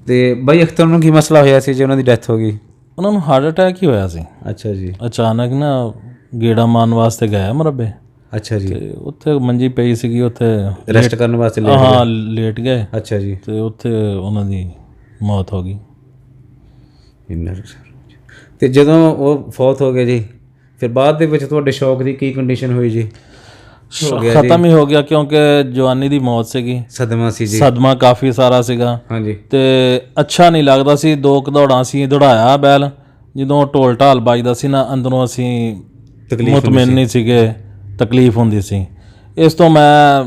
ਤੇ ਬਈ ਅਖਤਰ ਨੂੰ ਕੀ ਮਸਲਾ ਹੋਇਆ ਸੀ ਜੀ ਉਹਨਾਂ ਦੀ ਡੈਥ ਹੋ ਗਈ? ਉਹਨਾਂ ਨੂੰ ਹਾਰਟ ਅਟੈਕ ਹੀ ਹੋਇਆ ਸੀ। ਅੱਛਾ ਜੀ। ਅਚਾਨਕ ਨਾ ਗੇੜਾ ਮਾਰਨ ਵਾਸਤੇ ਗਏ ਮਰੱਬੇ। ਅੱਛਾ ਜੀ। ਤੇ ਉੱਥੇ ਮੰਜੀ ਪਈ ਸੀਗੀ, ਉੱਥੇ ਰੈਸਟ ਕਰਨ ਵਾਸਤੇ ਲੇਟ ਗਏ। ਅੱਛਾ ਜੀ। ਤੇ ਉੱਥੇ ਉਹਨਾਂ ਦੀ ਮੌਤ ਹੋ ਗਈ। ਤੇ ਜਦੋਂ ਉਹ ਫੌਤ ਹੋ ਗਏ ਜੀ, ਫਿਰ ਬਾਅਦ ਦੇ ਵਿੱਚ ਤੁਹਾਡੇ ਸ਼ੌਕ ਦੀ ਕੀ ਕੰਡੀਸ਼ਨ ਹੋਈ ਜੀ? ਖਤਮ ਹੀ ਹੋ ਗਿਆ ਕਿਉਂਕਿ ਜਵਾਨੀ ਦੀ ਮੌਤ ਸੀਗੀ। ਸਦਮਾ ਸੀ ਜੀ। ਸਦਮਾ ਕਾਫੀ ਸਾਰਾ ਸੀਗਾ। ਹਾਂਜੀ। ਤੇ ਅੱਛਾ ਨਹੀਂ ਲੱਗਦਾ ਸੀ। 2 ਦੌੜਾਂ ਸੀ ਦੌੜਾਇਆ ਬੈਲ। ਜਦੋਂ ਢੋਲ ਢਾਲ ਵੱਜਦਾ ਸੀ ਨਾ, ਅੰਦਰੋਂ ਅਸੀਂ ਮੁਤਮਿਨ ਨਹੀਂ ਸੀਗੇ, ਤਕਲੀਫ ਹੁੰਦੀ ਸੀ। ਇਸ ਤੋਂ ਮੈਂ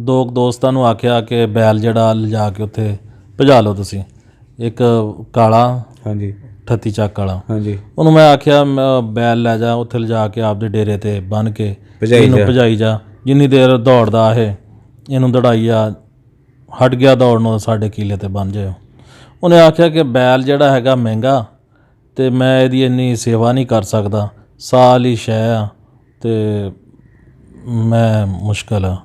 2 ਦੋਸਤਾਂ ਨੂੰ ਆਖਿਆ ਕਿ ਬੈਲ ਜਿਹੜਾ ਲਿਜਾ ਕੇ ਉੱਥੇ ਭਜਾ ਲਓ ਤੁਸੀਂ। ਇੱਕ ਕਾਲਾ, ਹਾਂਜੀ, 38 ਚੱਕ ਵਾਲਾ, ਹਾਂਜੀ, ਉਹਨੂੰ ਮੈਂ ਆਖਿਆ ਬੈਲ ਲੈ ਜਾ ਉੱਥੇ ਲਿਜਾ ਕੇ ਆਪਦੇ ਡੇਰੇ ਤੇ ਬੰਨ੍ਹ ਕੇ ਇਹਨੂੰ ਭਜਾਈ ਜਾ। ਜਿੰਨੀ ਦੇਰ ਦੌੜਦਾ ਇਹ, ਇਹਨੂੰ ਦੌੜਾਈ ਆ। ਹਟ ਗਿਆ ਦੌੜਨੋਂ, ਸਾਡੇ ਕੀਲੇ ਤੇ ਬਣ ਜਾਓ। ਉਹਨੇ ਆਖਿਆ ਕਿ ਬੈਲ ਜਿਹੜਾ ਹੈਗਾ ਮਹਿੰਗਾ ਤੇ ਮੈਂ ਇਹਦੀ ਇੰਨੀ ਸੇਵਾ ਨਹੀਂ ਕਰ ਸਕਦਾ, ਸਾਲ ਹੀ ਸ਼ੈ ਆ ਤੇ ਮੈਂ ਮੁਸ਼ਕਲ ਆ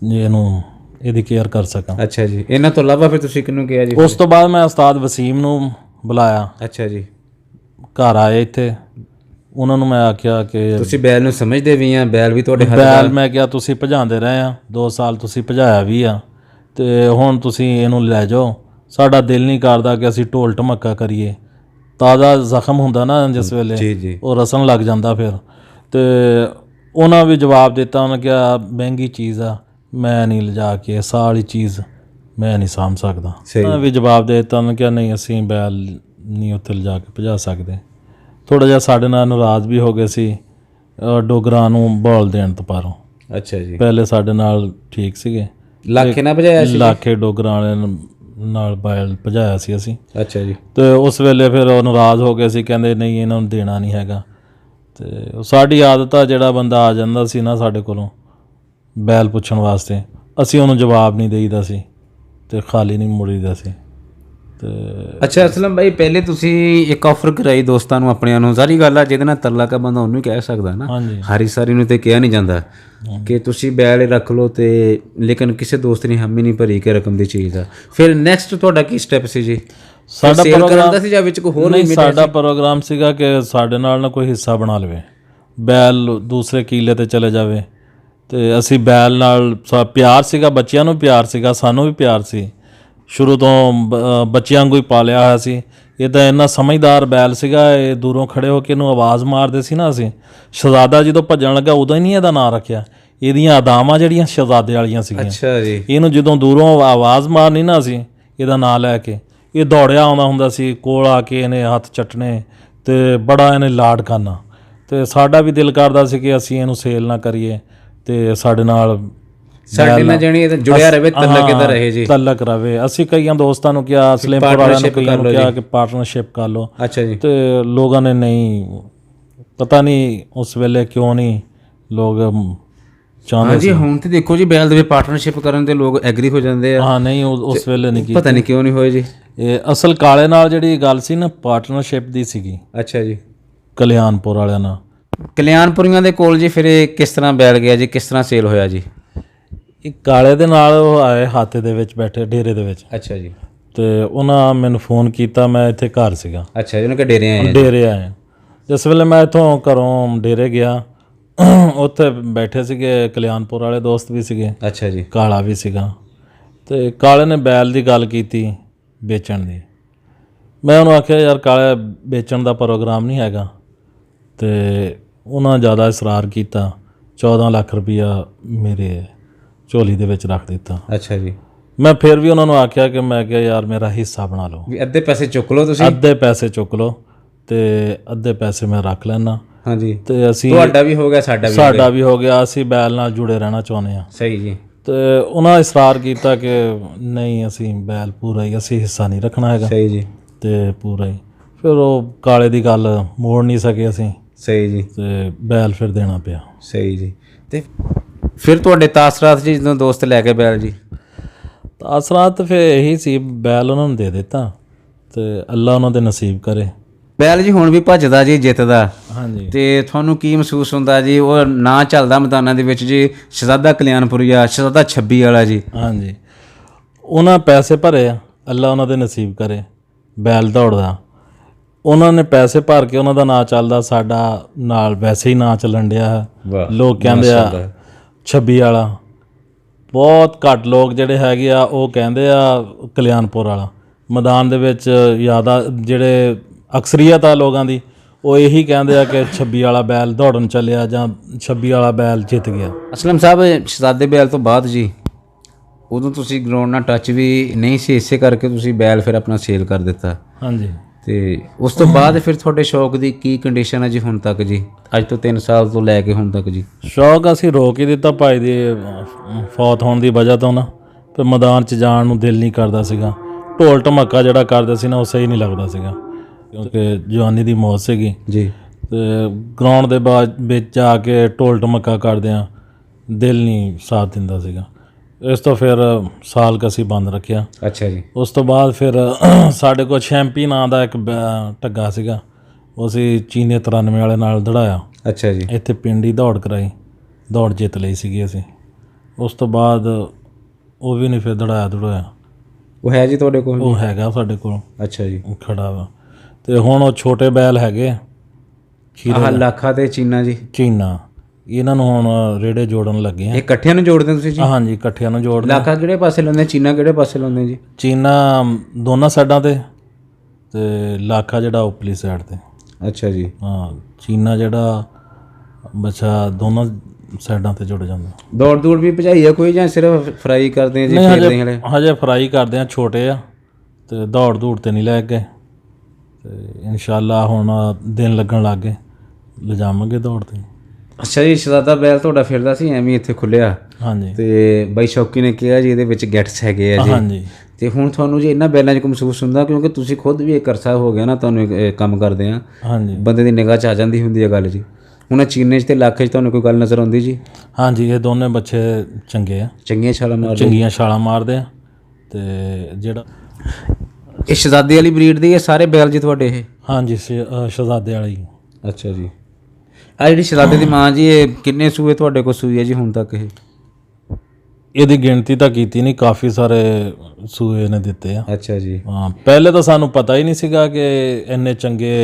ਜੇ ਇਹਨੂੰ ਇਹਦੀ ਕੇਅਰ ਕਰ ਸਕਾਂ। ਅੱਛਾ ਜੀ। ਇਹਨਾਂ ਤੋਂ ਇਲਾਵਾ ਫਿਰ ਤੁਸੀਂ ਕਿਹਨੂੰ ਕਿਹਾ ਜੀ? ਉਸ ਤੋਂ ਬਾਅਦ ਮੈਂ ਉਸਤਾਦ ਵਸੀਮ ਨੂੰ ਬੁਲਾਇਆ। ਅੱਛਾ ਜੀ। ਘਰ ਆਏ ਇੱਥੇ, ਉਹਨਾਂ ਨੂੰ ਮੈਂ ਆਖਿਆ ਕਿ ਤੁਸੀਂ ਬੈਲ ਨੂੰ ਸਮਝਦੇ ਵੀ ਆ, ਬੈਲ ਵੀ ਤੁਹਾਡੇ ਹੱਥ ਬੈਲ ਮੈਂ ਕਿਹਾ ਤੁਸੀਂ ਭਜਾਉਂਦੇ ਰਹੇ ਆ, 2 ਸਾਲ ਤੁਸੀਂ ਭਜਾਇਆ ਵੀ ਆ, ਤੇ ਹੁਣ ਤੁਸੀਂ ਇਹਨੂੰ ਲੈ ਜਾਓ। ਸਾਡਾ ਦਿਲ ਨਹੀਂ ਕਰਦਾ ਕਿ ਅਸੀਂ ਢੋਲ ਢਮੱਕਾ ਕਰੀਏ। ਤਾਜ਼ਾ ਜ਼ਖਮ ਹੁੰਦਾ ਨਾ ਜਿਸ ਵੇਲੇ, ਜੀ ਜੀ, ਉਹ ਰਸਣ ਲੱਗ ਜਾਂਦਾ ਫਿਰ। ਤੇ ਉਹਨਾਂ ਵੀ ਜਵਾਬ ਦਿੱਤਾ, ਉਹਨਾਂ ਕਿਹਾ ਮਹਿੰਗੀ ਚੀਜ਼ ਆ, ਮੈਂ ਨਹੀਂ ਲਿਜਾ ਕੇ, ਸਾਲ ਵਾਲੀ ਚੀਜ਼ ਮੈਂ ਨਹੀਂ ਸਾਂਭ ਸਕਦਾ। ਉਹਨਾਂ ਵੀ ਜਵਾਬ ਦੇ ਦਿੱਤਾ, ਉਹਨਾਂ ਕਿਹਾ ਨਹੀਂ ਅਸੀਂ ਬੈਲ ਨਹੀਂ ਉੱਥੇ ਲਿਜਾ ਕੇ ਭਜਾ ਸਕਦੇ। ਥੋੜ੍ਹਾ ਜਿਹਾ ਸਾਡੇ ਨਾਲ ਨਾਰਾਜ਼ ਵੀ ਹੋ ਗਏ ਸੀ ਡੋਗਰਾਂ ਨੂੰ ਬੋਲ ਦੇਣ ਤੋਂ ਪਾਰੋਂ। ਅੱਛਾ ਜੀ। ਪਹਿਲੇ ਸਾਡੇ ਨਾਲ ਠੀਕ ਸੀਗੇ। ਲਾਖੇ ਨਾਲ ਭਜਾਇਆ ਸੀ? ਲਾਖੇ ਡੋਗਰਾਂ ਵਾਲਿਆਂ ਨਾਲ ਬੈਲ ਭਜਾਇਆ ਸੀ ਅਸੀਂ। ਅੱਛਾ ਜੀ। ਤੇ ਉਸ ਵੇਲੇ ਫਿਰ ਉਹ ਨਾਰਾਜ਼ ਹੋ ਗਏ ਸੀ, ਕਹਿੰਦੇ ਨਹੀਂ ਇਹਨਾਂ ਨੂੰ ਦੇਣਾ ਨਹੀਂ ਹੈਗਾ। ਤੇ ਸਾਡੀ ਆਦਤ ਆ, ਜਿਹੜਾ ਬੰਦਾ ਆ ਜਾਂਦਾ ਸੀ ਨਾ ਸਾਡੇ ਕੋਲੋਂ ਬੈਲ ਪੁੱਛਣ ਵਾਸਤੇ, ਅਸੀਂ ਉਹਨੂੰ ਜਵਾਬ ਨਹੀਂ ਦੇਈਦਾ ਸੀ ਤੇ ਖਾਲੀ ਨਹੀਂ ਮੁੜੀਦਾ ਸੀ। ਤੇ ਅੱਛਾ ਅਸਲਮ ਭਾਈ, ਪਹਿਲੇ ਤੁਸੀਂ ਇੱਕ ਆਫਰ ਕਰਾਈ ਦੋਸਤਾਂ ਨੂੰ ਆਪਣਿਆਂ ਨੂੰ, ਸਾਰੀ ਗੱਲ ਆ ਜਿਹਦੇ ਨਾਲ ਤਰਲਾ ਕਾ ਬੰਦਾ ਉਹਨੂੰ ਹੀ ਕਹਿ ਸਕਦਾ ਨਾ। ਹਾਰੀ ਸਾਰੀ ਨੂੰ ਤੇ ਕਿਹਾ ਨਹੀਂ ਜਾਂਦਾ ਕਿ ਤੁਸੀਂ ਬੈਲ ਰੱਖ ਲਓ, ਤੇ ਲੇਕਿਨ ਕਿਸੇ ਦੋਸਤ ਨੇ ਹਾਮੀ ਨਹੀਂ ਭਰੀ ਕਿ ਰਕਮ ਦੀ ਚੀਜ਼ ਆ। ਫਿਰ ਨੈਕਸਟ ਤੁਹਾਡਾ ਕੀ ਸਟੈਪ ਸੀ ਜੀ? ਸਾਡਾ ਪ੍ਰੋਗਰਾਮ ਸੀ ਜਾਂ ਵਿੱਚ ਕੋਈ ਹੋਰ? ਨਹੀਂ, ਸਾਡਾ ਪ੍ਰੋਗਰਾਮ ਸੀਗਾ ਕਿ ਸਾਡੇ ਨਾਲ ਨਾ ਕੋਈ ਹਿੱਸਾ ਬਣਾ ਲਵੇ, ਬੈਲ ਦੂਸਰੇ ਕੀਲੇ ਤੇ ਚਲੇ ਜਾਵੇ। ਤੇ ਅਸੀਂ ਬੈਲ ਨਾਲ ਪਿਆਰ ਸੀਗਾ, ਬੱਚਿਆਂ ਨੂੰ ਪਿਆਰ ਸੀਗਾ, ਸਾਨੂੰ ਵੀ ਪਿਆਰ ਸੀ। ਸ਼ੁਰੂ ਤੋਂ ਬੱਚਿਆਂ ਵਾਂਗੂ ਹੀ ਪਾਲਿਆ ਹੋਇਆ ਸੀ। ਇਹ ਤਾਂ ਇੰਨਾ ਸਮਝਦਾਰ ਬੈਲ ਸੀਗਾ, ਇਹ ਦੂਰੋਂ ਖੜੇ ਹੋ ਕੇ ਇਹਨੂੰ ਆਵਾਜ਼ ਮਾਰਦੇ ਸੀ ਨਾ ਅਸੀਂ। ਸ਼ਹਿਜ਼ਾਦਾ ਜਦੋਂ ਭੱਜਣ ਲੱਗਾ ਉਦੋਂ ਹੀ ਨਹੀਂ ਇਹਦਾ ਨਾਂ ਰੱਖਿਆ, ਇਹਦੀਆਂ ਅਦਾਵਾਂ ਜਿਹੜੀਆਂ ਸ਼ਹਿਜ਼ਾਦੇ ਵਾਲੀਆਂ ਸੀਗੀਆਂ। ਅੱਛਾ ਜੀ। ਇਹਨੂੰ ਜਦੋਂ ਦੂਰੋਂ ਆਵਾਜ਼ ਮਾਰਨੀ ਨਾ ਅਸੀਂ ਇਹਦਾ ਨਾਂ ਲੈ ਕੇ, ਇਹ ਦੌੜਿਆ ਆਉਂਦਾ ਹੁੰਦਾ ਸੀ, ਕੋਲ ਆ ਕੇ ਇਹਨੇ ਹੱਥ ਚੱਟਣੇ ਤੇ ਬੜਾ ਇਹਨੇ ਲਾਡ ਕਰਨਾ। ਤੇ ਸਾਡਾ ਵੀ ਦਿਲ ਕਰਦਾ ਸੀ ਕਿ ਅਸੀਂ ਇਹਨੂੰ ਸੇਲ ਨਾ ਕਰੀਏ ਤੇ ਸਾਡੇ ਨਾਲ ਜਾਣੀ ਇਹ ਜੁੜਿਆ ਰਹੇ, ਤਲਕ ਇਹਦਾ ਰਹੇ ਜੀ, ਤਲਕ ਰਵੇ। ਅਸੀਂ ਕਈਆਂ ਦੋਸਤਾਂ ਨੂੰ ਕਿਹਾ, ਸਲੇਮਪੁਰ ਵਾਲਿਆਂ ਨੂੰ ਕਈਆਂ ਨੂੰ ਕਿਹਾ ਕਿ ਪਾਰਟਨਰਸ਼ਿਪ ਕਰ ਲਓ। ਅੱਛਾ ਜੀ। ਤੇ ਲੋਕਾਂ ਨੇ ਨਹੀਂ, ਪਤਾ ਨਹੀਂ ਉਸ ਵੇਲੇ ਕਿਉਂ ਨਹੀਂ ਲੋਕ ਚਾਹੁੰਦੇ ਸੀ। ਹੁਣ ਤੇ ਦੇਖੋ ਜੀ, ਬੈਲ ਦੇ ਪਾਰਟਨਰਸ਼ਿਪ ਕਰਨ ਤੇ ਲੋਕ ਐਗਰੀ ਹੋ ਜਾਂਦੇ ਆ। ਹਾਂ, ਨਹੀਂ ਉਸ ਵੇਲੇ ਨਹੀਂ ਕੀਤੀ, ਪਤਾ ਨਹੀਂ ਕਿਉਂ ਨਹੀਂ ਹੋਏ ਜੀ। ਇਹ ਅਸਲ ਕਾਲੇ ਨਾਲ ਜਿਹੜੀ ਗੱਲ ਸੀ ਨਾ, ਪਾਰਟਨਰਸ਼ਿਪ ਦੀ ਸੀਗੀ। ਅੱਛਾ ਜੀ। ਕਲਿਆਣਪੁਰ ਵਾਲਿਆਂ ਨਾਲ। ਕਲਿਆਣਪੁਰੀਆਂ ਦੇ ਕੋਲ ਜੀ ਫਿਰ ਇਹ ਕਿਸ ਤਰ੍ਹਾਂ ਬੈਲ ਗਿਆ ਜੀ, ਕਿਸ ਤਰ੍ਹਾਂ ਸੇਲ ਹੋਇਆ ਜੀ? ਇੱਕ ਕਾਲੇ ਦੇ ਨਾਲ ਉਹ ਆਏ ਹਾਤੇ ਦੇ ਵਿੱਚ ਬੈਠੇ, ਡੇਰੇ ਦੇ ਵਿੱਚ। ਅੱਛਾ ਜੀ। ਤੇ ਉਹਨਾਂ ਮੈਨੂੰ ਫੋਨ ਕੀਤਾ, ਮੈਂ ਇੱਥੇ ਘਰ ਸੀਗਾ। ਅੱਛਾ ਜੀ। ਉਹਨਾਂ ਕੇ ਡੇਰੇ ਆਏ। ਜਿਸ ਵੇਲੇ ਮੈਂ ਇੱਥੋਂ ਘਰੋਂ ਡੇਰੇ ਗਿਆ, ਉੱਥੇ ਬੈਠੇ ਸੀਗੇ ਕਲਿਆਣਪੁਰ ਵਾਲੇ ਦੋਸਤ ਵੀ ਸੀਗੇ। ਅੱਛਾ ਜੀ। ਕਾਲਾ ਵੀ ਸੀਗਾ। ਤੇ ਕਾਲੇ ਨੇ ਬੈਲ ਦੀ ਗੱਲ ਕੀਤੀ ਵੇਚਣ ਦੀ। ਮੈਂ ਉਹਨੂੰ ਆਖਿਆ ਯਾਰ ਕਾਲੇ, ਵੇਚਣ ਦਾ ਪ੍ਰੋਗਰਾਮ ਨਹੀਂ ਹੈਗਾ। ਤੇ ਉਹਨਾਂ ਜ਼ਿਆਦਾ ਇਸਰਾਰ ਕੀਤਾ। 14 ਲੱਖ ਰੁਪਈਆ ਮੇਰੇ ਝੋਲੀ ਦੇ ਵਿੱਚ ਰੱਖ ਦਿੱਤਾ। ਅੱਛਾ ਜੀ। ਮੈਂ ਫਿਰ ਵੀ ਉਹਨਾਂ ਨੂੰ ਆਖਿਆ ਕਿ ਮੈਂ ਕਿਹਾ ਯਾਰ ਮੇਰਾ ਹਿੱਸਾ ਬਣਾ ਲਓ, ਵੀ ਅੱਧੇ ਪੈਸੇ ਚੁੱਕ ਲਓ ਤੁਸੀਂ। ਅੱਧੇ ਪੈਸੇ ਚੁੱਕ ਲਓ ਤੇ ਅੱਧੇ ਪੈਸੇ ਮੈਂ ਰੱਖ ਲੈਣਾ। ਹਾਂਜੀ। ਤੇ ਅਸੀਂ ਤੁਹਾਡਾ ਵੀ ਹੋ ਗਿਆ, ਸਾਡਾ ਵੀ ਹੋ ਗਿਆ। ਅਸੀਂ ਬੈਲ ਨਾਲ ਜੁੜੇ ਰਹਿਣਾ ਚਾਹੁੰਦੇ ਹਾਂ। ਸਹੀ ਜੀ। ਤੇ ਉਹਨਾਂ ਇਸਰਾਰ ਕੀਤਾ ਕਿ ਨਹੀਂ ਅਸੀਂ ਬੈਲ ਪੂਰਾ ਹੀ, ਅਸੀਂ ਹਿੱਸਾ ਨਹੀਂ ਰੱਖਣਾ ਹੈਗਾ। ਸਹੀ ਜੀ। ਤੇ ਪੂਰਾ ਹੀ ਫਿਰ ਉਹ ਕਾਲੇ ਦੀ ਗੱਲ ਮੋੜ ਨਹੀਂ ਸਕੇ ਅਸੀਂ। ਸਹੀ ਜੀ। ਤੇ ਬੈਲ ਫਿਰ ਦੇਣਾ ਪਿਆ। ਸਹੀ ਜੀ। ਤੇ ਫਿਰ ਤੁਹਾਡੇ ਤਾਸਰਾਤ ਜੀ ਜਦੋਂ ਦੋਸਤ ਲੈ ਕੇ ਬੈਲ ਜੀ? ਤਾਸਰਾਤ ਫਿਰ ਇਹੀ ਸੀ, ਬੈਲ ਉਹਨਾਂ ਨੂੰ ਦੇ ਦਿੱਤਾ ਤੇ ਅੱਲਾ ਉਹਨਾਂ ਦੇ ਨਸੀਬ ਕਰੇ। ਬੈਲ ਜੀ ਹੁਣ ਵੀ ਭੱਜਦਾ ਜੀ, ਜਿੱਤਦਾ। ਹਾਂਜੀ। ਤੇ ਤੁਹਾਨੂੰ ਕੀ ਮਹਿਸੂਸ ਹੁੰਦਾ ਜੀ? ਉਹ ਨਾਂ ਚੱਲਦਾ ਮੈਦਾਨਾਂ ਦੇ ਵਿੱਚ ਜੀ, ਸ਼ਹਜ਼ਾਦਾ ਕਲਿਆਣਪੁਰੀਆ, ਸ਼ਹਜ਼ਾਦਾ 26 ਵਾਲਾ ਜੀ। ਹਾਂਜੀ। ਉਹਨਾਂ ਪੈਸੇ ਭਰੇ ਆ, ਅੱਲਾ ਉਹਨਾਂ ਦੇ ਨਸੀਬ ਕਰੇ। ਬੈਲ ਦੌੜਦਾ, ਉਹਨਾਂ ਨੇ ਪੈਸੇ ਭਰ ਕੇ ਉਹਨਾਂ ਦਾ ਨਾਂ ਚੱਲਦਾ, ਸਾਡਾ ਨਾਲ ਵੈਸੇ ਹੀ ਨਾਂ ਚੱਲਣ ਡਿਆ ਹੈ। ਲੋਕ ਕਹਿੰਦੇ ਆ 26 ਵਾਲਾ। ਬਹੁਤ ਘੱਟ ਲੋਕ ਜਿਹੜੇ ਹੈਗੇ ਆ ਉਹ ਕਹਿੰਦੇ ਆ ਕਲਿਆਣਪੁਰ ਵਾਲਾ। ਮੈਦਾਨ ਦੇ ਵਿੱਚ ਜ਼ਿਆਦਾ ਜਿਹੜੇ ਅਕਸਰੀਅਤ ਆ ਲੋਕਾਂ ਦੀ, ਉਹ ਇਹੀ ਕਹਿੰਦੇ ਆ ਕਿ 26 ਵਾਲਾ ਬੈਲ ਦੌੜਨ ਚੱਲਿਆ ਜਾਂ 26 ਵਾਲਾ ਬੈਲ ਜਿੱਤ ਗਿਆ। ਅਸਲਮ ਸਾਹਿਬ, ਸ਼ਹਜ਼ਾਦੇ ਬੈਲ ਤੋਂ ਬਾਅਦ ਜੀ ਉਦੋਂ ਤੁਸੀਂ ਗਰਾਊਂਡ ਨਾਲ ਟੱਚ ਵੀ ਨਹੀਂ ਸੀ, ਇਸੇ ਕਰਕੇ ਤੁਸੀਂ ਬੈਲ ਫਿਰ ਆਪਣਾ ਸੇਲ ਕਰ ਦਿੱਤਾ। ਹਾਂਜੀ। ਤੇ ਉਸ ਤੋਂ ਬਾਅਦ ਫਿਰ ਤੁਹਾਡੇ ਸ਼ੌਕ ਦੀ ਕੀ ਕੰਡੀਸ਼ਨ ਹੈ ਜੀ ਹੁਣ ਤੱਕ ਜੀ? ਅੱਜ ਤੋਂ 3 ਸਾਲ ਤੋਂ ਲੈ ਕੇ ਹੁਣ ਤੱਕ ਜੀ? ਸ਼ੌਕ ਅਸੀਂ ਰੋਕ ਹੀ ਦਿੱਤਾ ਭਾਈ ਦੀ ਫੌਤ ਹੋਣ ਦੀ ਵਜ੍ਹਾ ਤੋਂ ਨਾ। ਫਿਰ ਮੈਦਾਨ 'ਚ ਜਾਣ ਨੂੰ ਦਿਲ ਨਹੀਂ ਕਰਦਾ ਸੀਗਾ। ਢੋਲ ਢਮੱਕਾ ਜਿਹੜਾ ਕਰਦੇ ਸੀ ਨਾ, ਉਹ ਸਹੀ ਨਹੀਂ ਲੱਗਦਾ ਸੀਗਾ ਕਿਉਂਕਿ ਜਵਾਨੀ ਦੀ ਮੌਤ ਸੀਗੀ ਜੀ। ਤੇ ਗਰਾਊਂਡ ਦੇ ਬਾਅਦ ਵਿੱਚ ਜਾ ਕੇ ਢੋਲ ਢਮੱਕਾ ਕਰਦੇ ਆ, ਦਿਲ ਨਹੀਂ ਸਾਥ ਦਿੰਦਾ ਸੀਗਾ। ਇਸ ਤੋਂ ਫਿਰ ਸਾਲ ਕੁ ਅਸੀਂ ਬੰਦ ਰੱਖਿਆ। ਅੱਛਾ ਜੀ। ਉਸ ਤੋਂ ਬਾਅਦ ਫਿਰ ਸਾਡੇ ਕੋਲ ਸ਼ੈਂਪੀ ਨਾਂ ਦਾ ਇੱਕ ਢੱਗਾ ਸੀਗਾ, ਉਹ ਅਸੀਂ ਚੀਨੇ 93 ਵਾਲੇ ਨਾਲ ਦੜਾਇਆ। ਅੱਛਾ ਜੀ। ਇੱਥੇ ਪਿੰਡ ਹੀ ਦੌੜ ਕਰਾਈ, ਦੌੜ ਜਿੱਤ ਲਈ ਸੀਗੀ ਅਸੀਂ। ਉਸ ਤੋਂ ਬਾਅਦ ਉਹ ਵੀ ਨਹੀਂ ਫਿਰ ਦੜਾਇਆ। ਉਹ ਹੈ ਜੀ ਤੁਹਾਡੇ ਕੋਲ? ਉਹ ਹੈਗਾ ਸਾਡੇ ਕੋਲ। ਅੱਛਾ ਜੀ। ਖੜਾ ਵਾ। ਤੇ ਹੁਣ ਉਹ ਛੋਟੇ ਬੈਲ ਹੈਗੇ ਆਹ ਲਾਖਾ ਤੇ ਚੀਨਾ ਜੀ? ਚੀਨਾ। ਇਹਨਾਂ ਨੂੰ ਹੁਣ ਰੇੜੇ ਜੋੜਨ ਲੱਗੇ ਆ। ਇਹ ਇਕੱਠਿਆਂ ਨੂੰ ਜੋੜਦੇ ਤੁਸੀਂ ਜੀ? ਹਾਂਜੀ, ਇਕੱਠਿਆਂ ਨੂੰ ਜੋੜਦੇ। ਲਾਖਾ ਕਿਹੜੇ ਪਾਸੇ ਲਾਉਂਦੇ, ਚੀਨਾ ਕਿਹੜੇ ਪਾਸੇ ਲਾਉਂਦੇ ਜੀ? ਚੀਨਾ ਦੋਨਾਂ ਸਾਈਡਾਂ ਤੇ ਲਾਖਾ ਜਿਹੜਾ ਉਪਰਲੀ ਸਾਈਡ ਤੇ। ਅੱਛਾ ਜੀ। ਹਾਂ, ਚੀਨਾ ਜਿਹੜਾ ਬੱਚਾ ਦੋਨਾਂ ਸਾਈਡਾਂ ਤੇ ਜੁੜ ਜਾਂਦਾ। ਦੌੜ ਦੂੜ ਵੀ ਭਜਾਈ ਆ ਕੋਈ ਜਾਂ ਸਿਰਫ ਫਰਾਈ ਕਰਦੇ ਆ ਜੀ? ਹਜੇ ਫਰਾਈ ਕਰਦੇ ਆ, ਛੋਟੇ ਆ ਤੇ ਦੌੜ ਦੂੜ ਤੇ ਨਹੀਂ ਲੈ ਗਏ। ਤੇ ਇਨਸ਼ਾਅੱਲਾ ਹੁਣ ਦਿਨ ਲੱਗਣ ਲੱਗ ਗਏ, ਲਿਜਾਵਾਂਗੇ ਦੌੜ ਤੇ। ਅੱਛਾ ਜੀ। ਸ਼ਹਜ਼ਾਦਾ ਬੈਲ ਤੁਹਾਡਾ ਫਿਰਦਾ ਸੀ ਐਵੇਂ ਇੱਥੇ ਖੁੱਲਿਆ? ਹਾਂਜੀ। ਤੇ ਬਾਈ ਸ਼ੌਕੀ ਨੇ ਕਿਹਾ ਜੀ ਇਹਦੇ ਵਿੱਚ ਗੈਟਸ ਹੈਗੇ ਆ ਜੀ। ਹਾਂਜੀ। ਤੇ ਹੁਣ ਤੁਹਾਨੂੰ ਜੀ ਇਹਨਾਂ ਬੈਲਾਂ 'ਚ ਕੋਈ ਮਹਿਸੂਸ ਹੁੰਦਾ, ਕਿਉਂਕਿ ਤੁਸੀਂ ਖੁਦ ਵੀ ਇੱਕ ਅਰਸਾ ਹੋ ਗਿਆ ਨਾ ਤੁਹਾਨੂੰ ਇਹ ਕੰਮ ਕਰਦੇ ਆ? ਹਾਂਜੀ। ਬੰਦੇ ਦੀ ਨਿਗਾਹ 'ਚ ਆ ਜਾਂਦੀ ਹੁੰਦੀ ਹੈ ਗੱਲ ਜੀ। ਹੁਣ ਚੀਨੇ 'ਚ ਤੇ ਲਾਖੇ 'ਚ ਤੁਹਾਨੂੰ ਕੋਈ ਗੱਲ ਨਜ਼ਰ ਆਉਂਦੀ ਜੀ? ਹਾਂਜੀ, ਇਹ ਦੋਨੇ ਬੱਚੇ ਚੰਗੇ ਆ, ਚੰਗੀਆਂ ਛਾਲਾਂ ਮਾਰਦੇ ਆ। ਤੇ ਜਿਹੜਾ ਇਹ ਸ਼ਹਜ਼ਾਦੇ ਵਾਲੀ ਬਰੀਡ ਦੀ ਇਹ ਸਾਰੇ ਬੈਲ ਜੀ ਤੁਹਾਡੇ ਇਹ? ਹਾਂਜੀ, ਸ਼ਹਜ਼ਾਦੇ ਵਾਲੀ। ਅੱਛਾ ਜੀ। ਆ ਜਿਹੜੀ ਸ਼ਹਜ਼ਾਦੇ ਦੀ ਮਾਂ ਜੀ, ਇਹ ਕਿੰਨੇ ਸੂਏ ਤੁਹਾਡੇ ਕੋਲ ਸੂਈ ਹੈ ਜੀ ਹੁਣ ਤੱਕ? ਇਹਦੀ ਗਿਣਤੀ ਤਾਂ ਕੀਤੀ ਨਹੀਂ, ਕਾਫੀ ਸਾਰੇ ਸੂਏ ਨੇ ਦਿੱਤੇ ਆ। ਅੱਛਾ ਜੀ। ਹਾਂ, ਪਹਿਲੇ ਤਾਂ ਸਾਨੂੰ ਪਤਾ ਹੀ ਨਹੀਂ ਸੀਗਾ ਕਿ ਇੰਨੇ ਚੰਗੇ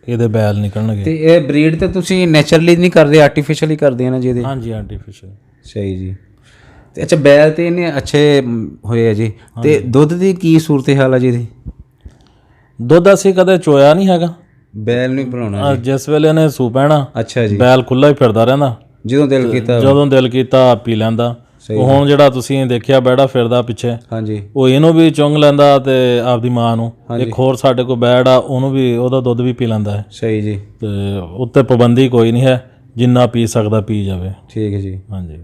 ਇਹਦੇ ਬੈਲ ਨਿਕਲਣਗੇ। ਤੇ ਇਹ ਬਰੀਡ ਤੇ ਤੁਸੀਂ ਨੈਚੁਰਲੀ ਨਹੀਂ ਕਰਦੇ, ਆਰਟੀਫੀਸ਼ੀਅਲੀ ਕਰਦੇ ਆ ਨਾ ਜੀ ਇਹਦੇ? ਹਾਂਜੀ, ਆਰਟੀਫੀਸ਼ੀਅਲ। ਸਹੀ ਜੀ। ਤੇ ਅੱਛਾ, ਬੈਲ ਤੇ ਇਹਨੇ ਅੱਛੇ ਹੋਏ ਆ ਜੀ। ਤੇ ਦੁੱਧ ਦੀ ਕੀ ਸੂਰਤ ਹਾਲ ਆ ਜੀ ਇਹਦੀ? ਦੁੱਧ ਅਸੀਂ ਕਦੇ ਚੋਇਆ ਨਹੀਂ ਹੈਗਾ, ਬੈਲ ਨੂੰ ਬਣਾਉਣਾ ਜਿਸ ਵੇਲੇ ਇਹਨੇ ਸੂ ਪੈਣਾ। ਅੱਛਾ ਜੀ। ਬੈਲ ਖੁੱਲਾ ਹੀ ਫਿਰਦਾ ਰਹਿੰਦਾ, ਜਦੋਂ ਦਿਲ ਕੀਤਾ ਪੀ ਲੈਂਦਾ। ਉਹ ਹੁਣ ਜਿਹੜਾ ਤੁਸੀਂ ਦੇਖਿਆ ਬੈੜਾ ਫਿਰਦਾ ਪਿੱਛੇ, ਹਾਂਜੀ, ਉਹ ਇਹਨੂੰ ਵੀ ਚੁੰਗ ਲੈਂਦਾ ਤੇ ਆਪਦੀ ਮਾਂ ਨੂੰ। ਇੱਕ ਹੋਰ ਸਾਡੇ ਕੋਲ ਬੈੜ ਆ, ਉਹਨੂੰ ਵੀ, ਉਹਦਾ ਦੁੱਧ ਵੀ ਪੀ ਲੈਂਦਾ ਹੈ। ਸਹੀ ਜੀ। ਤੇ ਉੱਤੇ ਪਾਬੰਦੀ ਕੋਈ ਨਹੀਂ ਹੈ, ਜਿੰਨਾ ਪੀ ਸਕਦਾ ਪੀ ਜਾਵੇ। ਠੀਕ ਹੈ ਜੀ। ਹਾਂਜੀ।